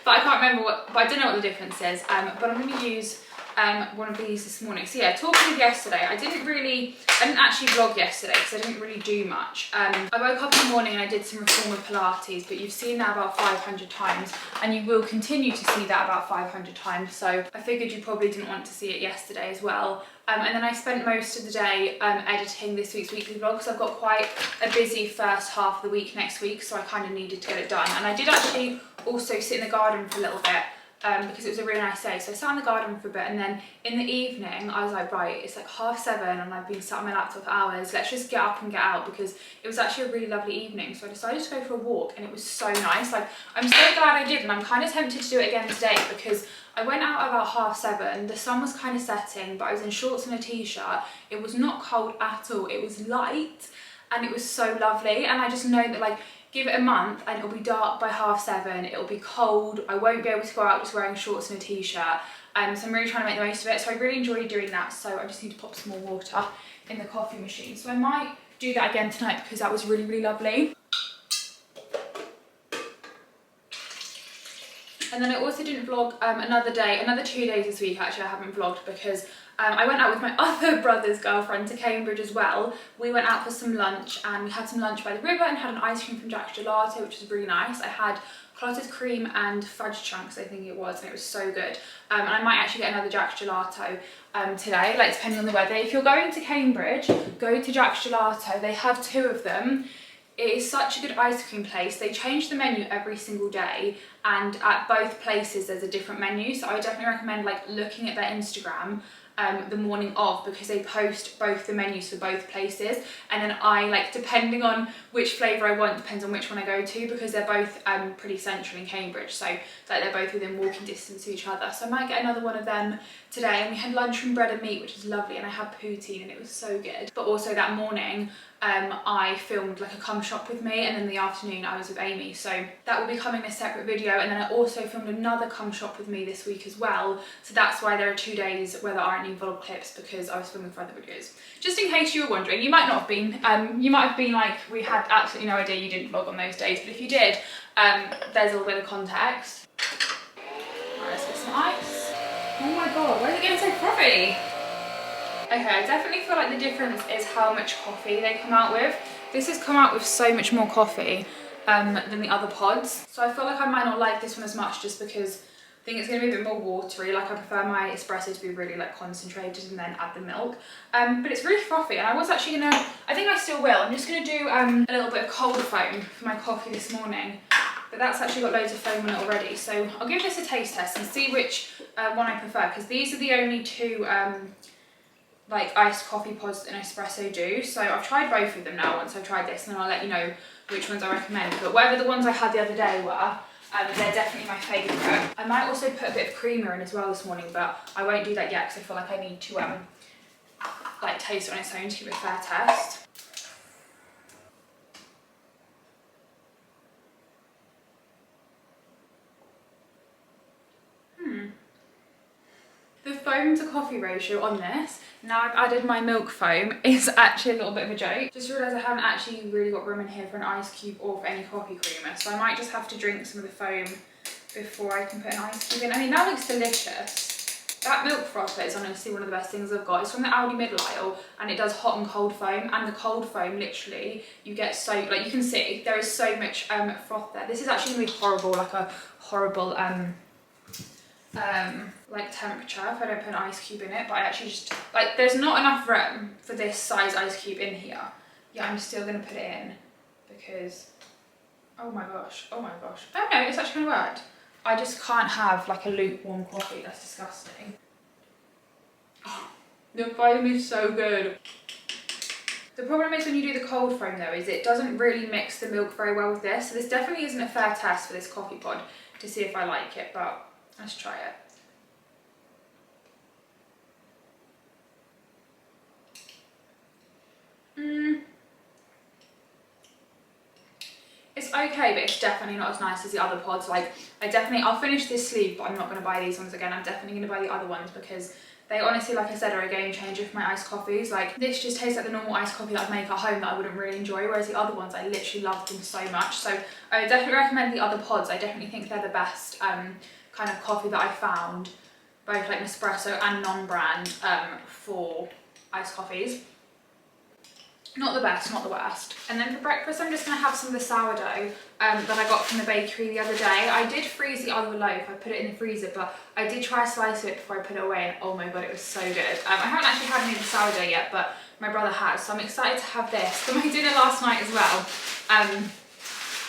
But I can't remember but I don't know what the difference is. But I'm going to use one of these this morning. So yeah, talking of yesterday, I didn't actually vlog yesterday because I didn't really do much. I woke up in the morning and I did some reformer Pilates, but you've seen that about 500 times and you will continue to see that about 500 times, so I figured you probably didn't want to see it yesterday as well. And then I spent most of the day editing this week's weekly vlog because I've got quite a busy first half of the week next week, so I kind of needed to get it done. And I did actually also sit in the garden for a little bit because it was a really nice day, so I sat in the garden for a bit, and then in the evening I was like, right, it's like 7:30 and I've been sat on my laptop for hours, let's just get up and get out, because it was actually a really lovely evening. So I decided to go for a walk and it was so nice. Like, I'm so glad I did, and I'm kind of tempted to do it again today because I went out about 7:30, the sun was kind of setting, but I was in shorts and a t-shirt. It was not cold at all, it was light and it was so lovely. And I just know that, like, give it a month and it'll be dark by 7:30, it'll be cold, I won't be able to go out just wearing shorts and a t-shirt. So I'm really trying to make the most of it, so I really enjoy doing that. So I just need to pop some more water in the coffee machine. So I might do that again tonight because that was really, really lovely. And then I also didn't vlog another 2 days this week. Actually, I haven't vlogged because I went out with my other brother's girlfriend to Cambridge as well. We went out for some lunch and we had some lunch by the river and had an ice cream from Jack's Gelato, which was really nice. I had clotted cream and fudge chunks, I think it was, and it was so good. And I might actually get another Jack's Gelato today, like depending on the weather. If you're going to Cambridge, go to Jack's Gelato. They have 2 of them. It is such a good ice cream place. They change the menu every single day, and at both places there's a different menu, so I definitely recommend like looking at their Instagram the morning of, because they post both the menus for both places, and then I, like, depending on which flavour I want, depends on which one I go to, because they're both pretty central in Cambridge, so like they're both within walking distance of each other. So I might get another one of them today. And we had lunch from bread and meat, which was lovely, and I had poutine and it was so good. But also that morning I filmed like a come shop with me, and in the afternoon I was with Amy, so that will be coming in a separate video. And then I also filmed another come shop with me this week as well, so that's why there are 2 days where there aren't any vlog clips, because I was filming for other videos. Just in case you were wondering, you might not have been, you might have been like, we had absolutely no idea you didn't vlog on those days, but if you did, there's a little bit of context. Right, let's get some ice. Oh my god, why is it getting so frothy? Okay, I definitely feel like the difference is how much coffee they come out with. This has come out with so much more coffee than the other pods. So I feel like I might not like this one as much, just because I think it's going to be a bit more watery. Like, I prefer my espresso to be really like concentrated and then add the milk. But it's really frothy, and I was actually gonna, I think I still will. I'm just gonna do a little bit of cold foam for my coffee this morning. But that's actually got loads of foam on it already. So I'll give this a taste test and see which one I prefer, because these are the only two like iced coffee pods that an espresso do. So I've tried both of them now once I've tried this, and then I'll let you know which ones I recommend. But whatever the ones I had the other day were, they're definitely my favourite. I might also put a bit of creamer in as well this morning, but I won't do that yet because I feel like I need to like taste it on its own to give it a fair test. The foam to coffee ratio on this, now I've added my milk foam, is actually a little bit of a joke. Just realised I haven't actually really got room in here for an ice cube or for any coffee creamer, so I might just have to drink some of the foam before I can put an ice cube in. I mean, that looks delicious. That milk frother is honestly one of the best things I've got. It's from the Aldi middle aisle, and it does hot and cold foam, and the cold foam, literally, you get so, like, you can see, there is so much froth there. This is actually going to be horrible, like a horrible like temperature if I don't put an ice cube in it, but I actually just, like, there's not enough room for this size ice cube in here. Yeah, I'm still gonna put it in because, oh my gosh, oh no, it's actually gonna work. I just can't have like a lukewarm coffee, that's disgusting. Oh, the foam is so good. The problem is when you do the cold foam though, is it doesn't really mix the milk very well with this, so this definitely isn't a fair test for this coffee pod to see if I like it, but let's try it. It's okay, but it's definitely not as nice as the other pods. Like, I'll finish this sleeve, but I'm not going to buy these ones again. I'm definitely going to buy the other ones because they honestly, like I said, are a game changer for my iced coffees. Like, this just tastes like the normal iced coffee that I'd make at home that I wouldn't really enjoy, whereas the other ones, I literally love them so much. So I would definitely recommend the other pods. I definitely think they're the best kind of coffee that I found, both like Nespresso and non-brand, for iced coffees. Not the best, not the worst. And then for breakfast, I'm just gonna have some of the sourdough that I got from the bakery the other day. I did freeze the other loaf, I put it in the freezer, but I did try a slice of it before I put it away, and oh my god, it was so good. I haven't actually had any of the sourdough yet, but my brother has, so I'm excited to have this. For my dinner last night as well,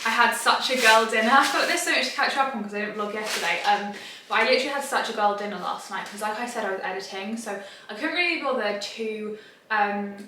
I had such a girl dinner. I thought there's so much to catch up on because I didn't vlog yesterday. But I literally had such a girl dinner last night because, like I said, I was editing, so I couldn't really bother to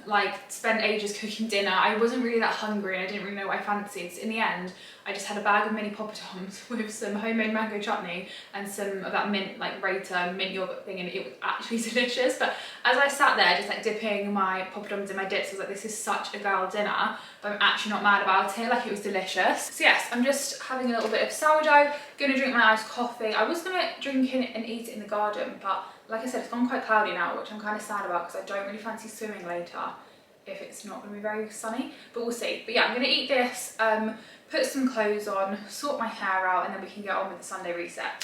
like spend ages cooking dinner. I wasn't really that hungry and I didn't really know what I fancied. So in the end, I just had a bag of mini poppadoms with some homemade mango chutney and some of that mint, like Rata mint yogurt thing, and it was actually delicious. But as I sat there just like dipping my poppadoms in my dips, I was like, this is such a girl dinner, but I'm actually not mad about it. Like, it was delicious. So yes, I'm just having a little bit of sourdough, gonna drink my iced coffee. I was gonna drink it and eat it in the garden, but like I said, it's gone quite cloudy now, which I'm kind of sad about because I don't really fancy swimming later if it's not going to be very sunny, but we'll see. But yeah, I'm going to eat this, put some clothes on, sort my hair out, and then we can get on with the Sunday reset.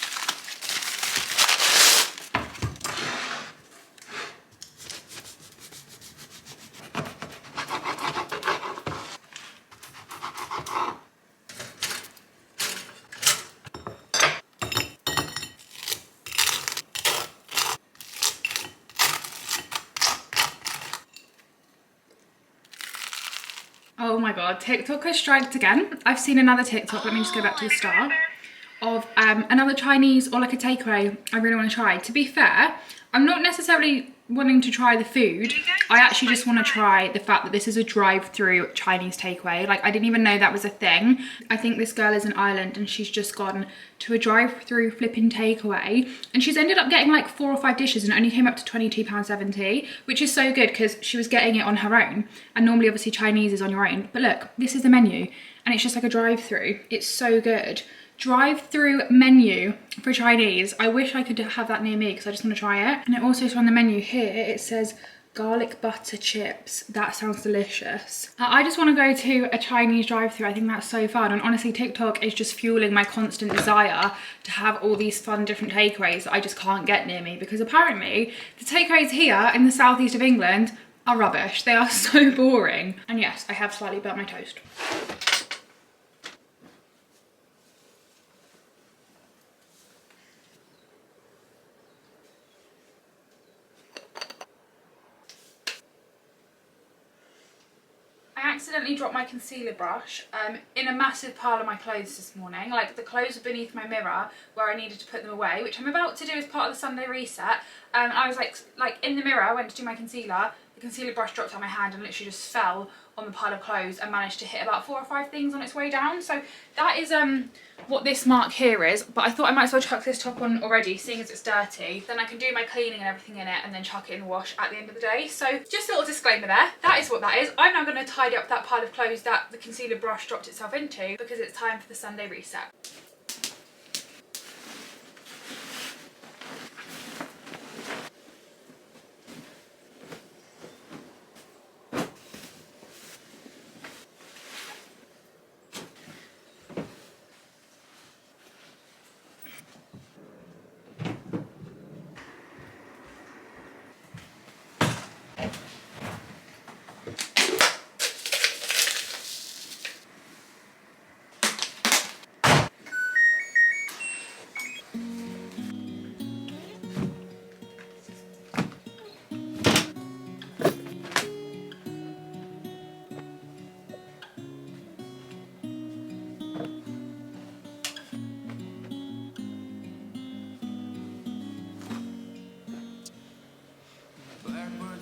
Oh my god, TikTok has striked again. I've seen another TikTok, let me just go back to the start, of another Chinese or like a takeaway I really want to try. To be fair, I'm not necessarily wanting to try the food. I actually just want to try the fact that this is a drive-through Chinese takeaway. Like, I didn't even know that was a thing. I think this girl is in Ireland and she's just gone to a drive-through flipping takeaway, and she's ended up getting like 4 or 5 dishes and it only came up to £22.70, which is so good because she was getting it on her own, and normally obviously Chinese is on your own. But look, this is the menu and it's just like a drive-through. It's so good. Drive-through menu for Chinese. I wish I could have that near me because I just want to try it. And it also is on the menu here. It says garlic butter chips. That sounds delicious. I just want to go to a Chinese drive-through. I think that's so fun. And honestly, TikTok is just fueling my constant desire to have all these fun different takeaways that I just can't get near me, because apparently the takeaways here in the southeast of England are rubbish. They are so boring. And yes, I have slightly burnt my toast. I accidentally dropped my concealer brush in a massive pile of my clothes this morning. Like, the clothes were beneath my mirror where I needed to put them away, which I'm about to do as part of the Sunday reset. I was like in the mirror, I went to do my concealer, the concealer brush dropped out of my hand and literally just fell on the pile of clothes and managed to hit about 4 or 5 things on its way down. So that is what this mark here is, but I thought I might as well chuck this top on already, seeing as it's dirty. Then I can do my cleaning and everything in it and then chuck it in the wash at the end of the day. So just a little disclaimer there, that is what that is. I'm now going to tidy up that pile of clothes that the concealer brush dropped itself into, because it's time for the Sunday reset.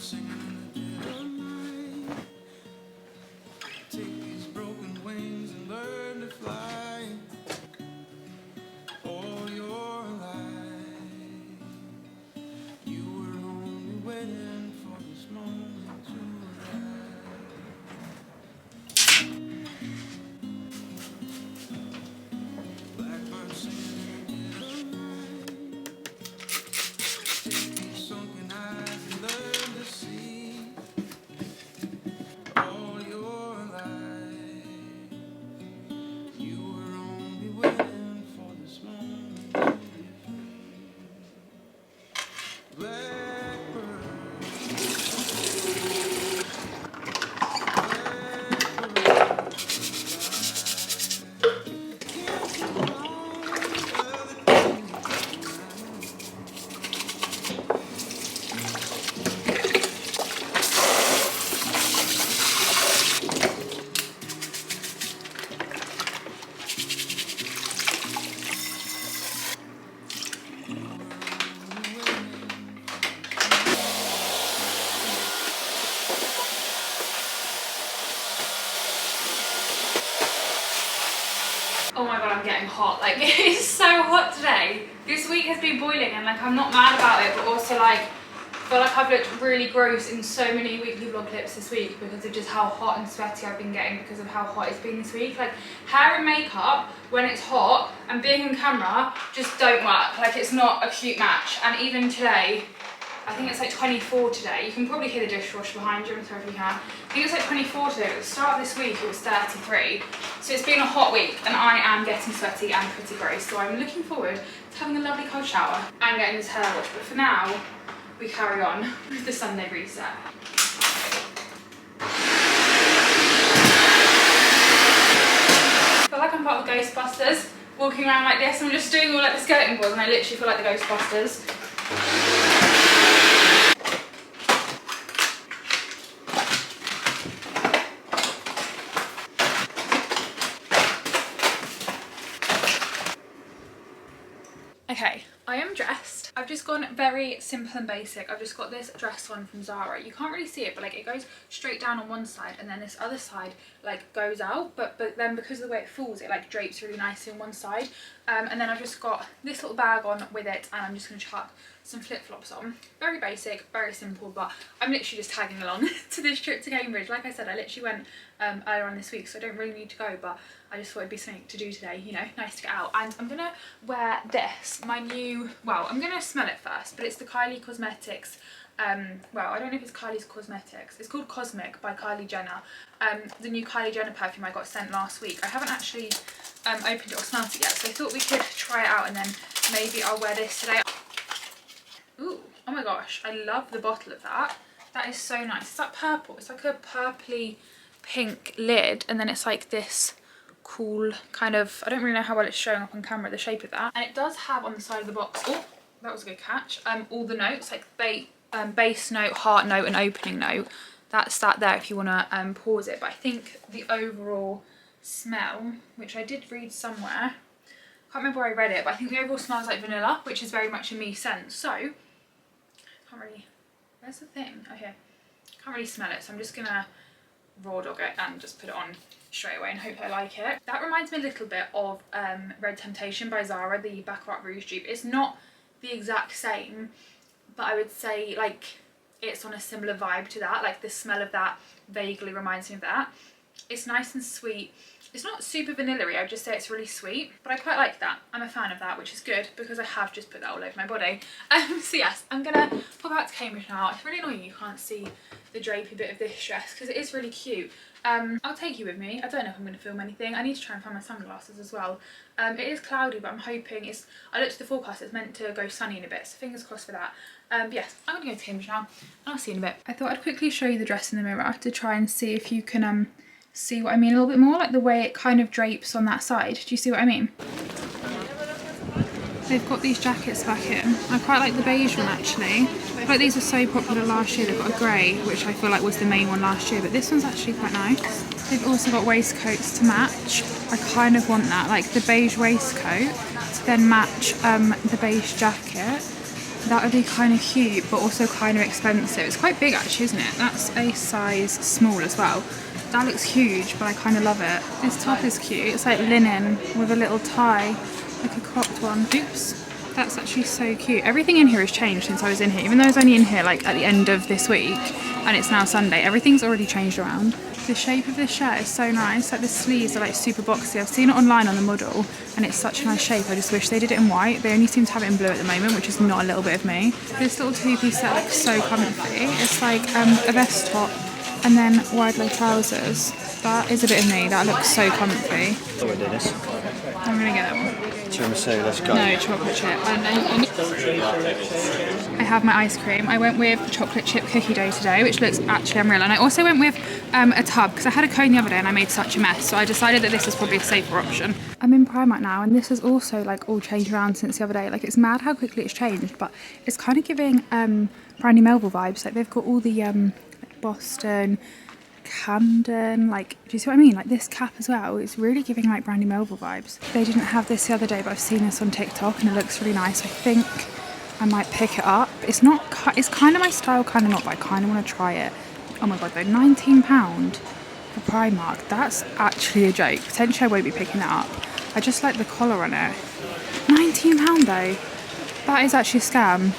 Singing in the dead of night. Take these broken wings and learn to fly. All your life, you were only waiting for this moment to arrive. Blackbird singing in the dead of night. Take these sunken eyes and learn to see. All your life, you were only waiting for this moment to be free. Blackbird, Oh my god, I'm getting hot. Like, it's so hot today. This week has been boiling and like I'm not mad about it, but also like I feel like I've looked really gross in so many weekly vlog clips this week because of just how hot and sweaty I've been getting because of how hot it's been this week. Like, hair and makeup when it's hot and being on camera just don't work. Like, it's not a cute match. And even today, I think it's like 24 today. You can probably hear the dishwasher behind you, I'm sorry if you can. I think it's like 24 today, but at the start of this week it was 33. So it's been a hot week and I am getting sweaty and pretty gross. So I'm looking forward to having a lovely cold shower and getting this hair washed. But for now, we carry on with the Sunday reset. I feel like I'm part of the Ghostbusters, walking around like this. I'm just doing all like the skeleton boards and I literally feel like the Ghostbusters. Okay, I am dressed. I've just gone very simple and basic. I've just got this dress on from Zara. You can't really see it, but like it goes straight down on one side and then this other side like goes out, but then because of the way it falls, it like drapes really nicely on one side. And then I've just got this little bag on with it, and I'm just going to chuck some flip-flops on. Very basic, very simple, but I'm literally just tagging along to this trip to Cambridge. Like I said, I literally went earlier on this week, so I don't really need to go, but I just thought it'd be something to do today, you know, nice to get out. And I'm gonna wear this, my new, well, I'm gonna smell it first, but it's the Kylie Cosmetics, well, I don't know if it's Kylie's Cosmetics, it's called Cosmic by Kylie Jenner, the new Kylie Jenner perfume I got sent last week. I haven't actually opened it or smelled it yet, so I thought we could try it out and then maybe I'll wear this today. Ooh, oh my gosh, I love the bottle of that. That is so nice. It's like purple, it's like a purpley pink lid, and then it's like this cool kind of, I don't really know how well it's showing up on camera, the shape of that. And it does have on the side of the box, oh, that was a good catch, all the notes, like base note, heart note and opening note. That's that there if you want to pause it. But I think the overall smell, which I did read somewhere, can't remember where I read it, but I think the overall smells like vanilla, which is very much a me scent. So, can't really, where's the thing? Oh, here. Can't really smell it, so I'm just gonna raw dog it and just put it on straight away and hope I like it. That reminds me a little bit of Red Temptation by Zara, the Baccarat Rouge dupe. It's not the exact same, but I would say like it's on a similar vibe to that. Like the smell of that vaguely reminds me of that. It's nice and sweet. It's not super vanilla-y, I would just say it's really sweet, but I quite like that. I'm a fan of that, which is good because I have just put that all over my body. So yes, I'm gonna pop out to Cambridge now. It's really annoying you can't see the drapey bit of this dress because it is really cute. I'll take you with me. I don't know if I'm going to film anything. I need to try and find my sunglasses as well. It is cloudy, but I'm hoping it's, I looked at the forecast, it's meant to go sunny in a bit, so fingers crossed for that. But yes, I'm going to go to Cambridge now, and I'll see you in a bit. I thought I'd quickly show you the dress in the mirror to try and see if you can see what I mean a little bit more, like the way it kind of drapes on that side. Do you see what I mean? They've got these jackets back in. I quite like the beige one actually. I feel like these were so popular last year. They've got a grey, which I feel like was the main one last year, but this one's actually quite nice. They've also got waistcoats to match. I kind of want that, like the beige waistcoat to then match the beige jacket. That would be kind of cute, but also kind of expensive. It's quite big actually, isn't it? That's a size small as well. That looks huge, but I kind of love it. This top is cute. It's like linen with a little tie, like a cropped one. Oops. That's actually so cute. Everything in here has changed since I was in here. Even though I was only in here like at the end of this week and it's now Sunday, everything's already changed around. The shape of this shirt is so nice. Like the sleeves are like super boxy. I've seen it online on the model and it's such a nice shape. I just wish they did it in white. They only seem to have it in blue at the moment, which is not a little bit of me. This little two-piece set looks so comfy. It's like a vest top and then wide leg trousers. That is a bit of me. That looks so comfy. I'm gonna get that one. Tiramisu, let's go. No, chocolate chip. I have my ice cream. I went with chocolate chip cookie dough today, which looks actually unreal. And I also went with a tub because I had a cone the other day and I made such a mess. So I decided that this is probably a safer option. I'm in Primark now and this has also like all changed around since the other day. Like it's mad how quickly it's changed, but it's kind of giving Brandy Melville vibes. Like they've got all the like Boston, Camden, like, do you see what I mean? Like this cap as well, it's really giving like Brandy Melville vibes. They didn't have this the other day, but I've seen this on TikTok and it looks really nice. I think I might pick it up. It's not, it's kind of my style, kind of not, but I kind of want to try it. Oh my god though, £19 for Primark, that's actually a joke. Potentially I won't be picking that up. I just like the collar on it. £19 though, that is actually a scam.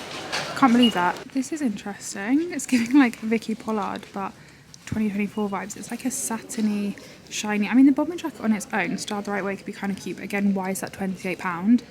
Can't believe that. This is interesting. It's giving like Vicky Pollard, but 2024 vibes. It's like a satiny, shiny. I mean, the bomber jacket on its own, styled the right way, could be kind of cute. But again, why is that £28?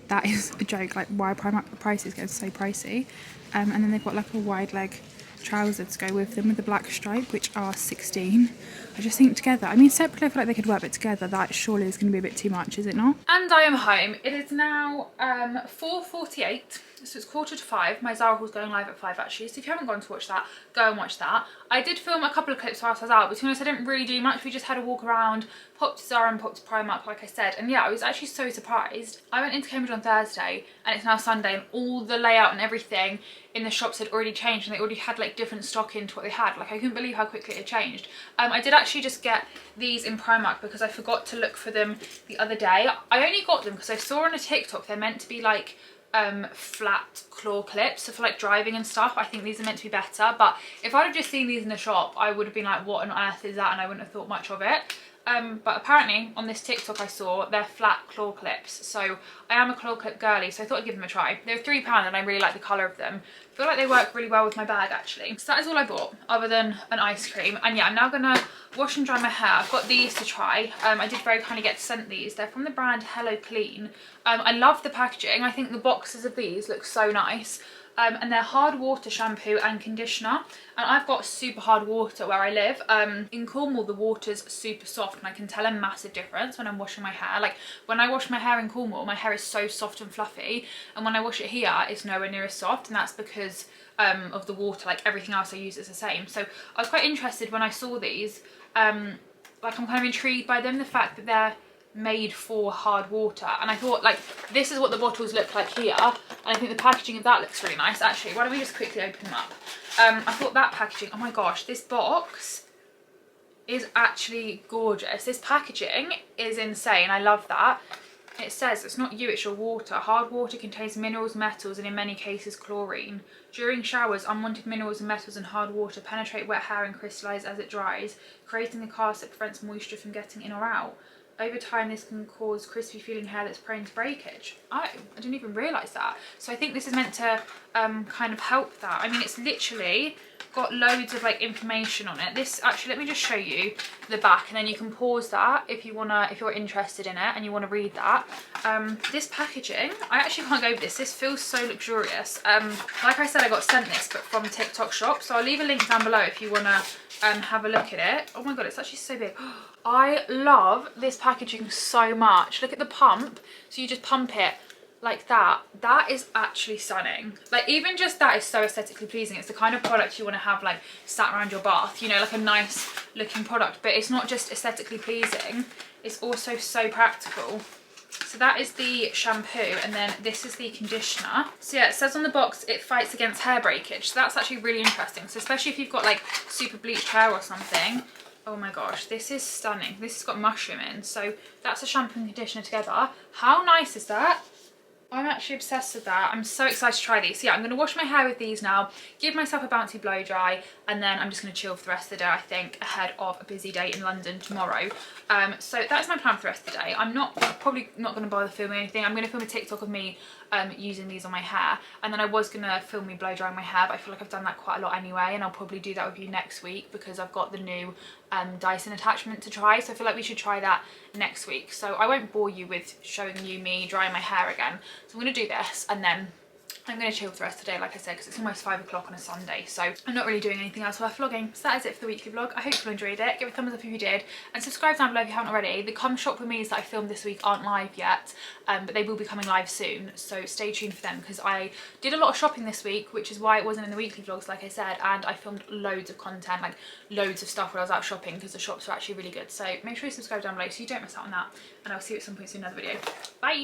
That is a joke. Like, why are Primark prices getting so pricey? And then they've got like a wide leg trouser to go with them with the black stripe, which are 16. I just think together, I mean separately I feel like they could work, but together that surely is going to be a bit too much, is it not? And I am home. It is now 4:48, so it's 4:45. My Zara haul's going live at 5 actually, so if you haven't gone to watch that, go and watch that. I did film a couple of clips whilst I was out, but to be honest I didn't really do much. We just had a walk around, popped to Zara and popped to Primark like I said, and yeah, I was actually so surprised. I went into Cambridge on Thursday and it's now Sunday and all the layout and everything in the shops had already changed and they already had like different stock into what they had. Like I couldn't believe how quickly it had changed. I did actually just get these in Primark because I forgot to look for them the other day. I only got them because I saw on a TikTok they're meant to be like flat claw clips. So for like driving and stuff, I think these are meant to be better. But if I'd have just seen these in the shop, I would have been like, what on earth is that? And I wouldn't have thought much of it. But apparently on this TikTok I saw, they're flat claw clips. So I am a claw clip girly, so I thought I'd give them a try. They were £3 and I really like the colour of them. I feel like they work really well with my bag actually. So that is all I bought other than an ice cream. And yeah, I'm now gonna wash and dry my hair. I've got these to try. I did very kindly get sent these. They're from the brand Hello Clean. I love the packaging. I think the boxes of these look so nice. And they're hard water shampoo and conditioner, and I've got super hard water where I live. In Cornwall the water's super soft and I can tell a massive difference when I'm washing my hair. Like when I wash my hair in Cornwall, my hair is so soft and fluffy, and when I wash it here it's nowhere near as soft, and that's because of the water. Like everything else I use is the same. So I was quite interested when I saw these. Like I'm kind of intrigued by them, the fact that they're made for hard water, and I thought like this is what the bottles look like here, and I think the packaging of that looks really nice. Actually, why don't we just quickly open them up? I thought that packaging, oh my gosh, this box is actually gorgeous. This packaging is insane. I love that. It says it's not you, it's your water. Hard water contains minerals, metals, and in many cases chlorine. During showers, unwanted minerals and metals in hard water penetrate wet hair and crystallise as it dries, creating a cast that prevents moisture from getting in or out. Over time, this can cause crispy feeling hair that's prone to breakage. I didn't even realise that. So I think this is meant to kind of help that. I mean, it's literally got loads of like information on it. This actually, let me just show you the back, and then you can pause that if you wanna, if you're interested in it and you want to read that. This packaging, I actually can't go over this. This feels so luxurious. Like I said, I got sent this, but from TikTok shop. So I'll leave a link down below if you wanna have a look at it. Oh my god, it's actually so big. I love this packaging so much. Look at the pump. So you just pump it like that. That is actually stunning. Like even just that is so aesthetically pleasing. It's the kind of product you want to have like sat around your bath, you know, like a nice looking product. But it's not just aesthetically pleasing, it's also so practical. So that is the shampoo, and then this is the conditioner. So yeah, it says on the box it fights against hair breakage. So that's actually really interesting. So especially if you've got like super bleached hair or something. Oh my gosh, this is stunning. This has got mushroom in. So that's a shampoo and conditioner together. How nice is that? I'm actually obsessed with that. I'm so excited to try these. So yeah, I'm going to wash my hair with these now, give myself a bouncy blow dry, and then I'm just going to chill for the rest of the day, I think, ahead of a busy day in London tomorrow. So that's my plan for the rest of the day. I'm probably not going to bother filming anything. I'm going to film a TikTok of me using these on my hair, and then I was going to film me blow drying my hair, but I feel like I've done that quite a lot anyway, and I'll probably do that with you next week because I've got the new Dyson attachment to try. So I feel like we should try that next week. So I won't bore you with showing you me drying my hair again. So I'm going to do this, and then I'm going to chill for the rest of the day, like I said, because it's almost 5 o'clock on a Sunday, so I'm not really doing anything else worth vlogging. So that is it for the weekly vlog. I hope you enjoyed it. Give it a thumbs up if you did, and subscribe down below if you haven't already. The Come Shop With Me's that I filmed this week aren't live yet, but they will be coming live soon, so stay tuned for them, because I did a lot of shopping this week, which is why it wasn't in the weekly vlogs, like I said, and I filmed loads of content, like loads of stuff when I was out shopping, because the shops were actually really good. So make sure you subscribe down below so you don't miss out on that, and I'll see you at some point soon in another video. Bye!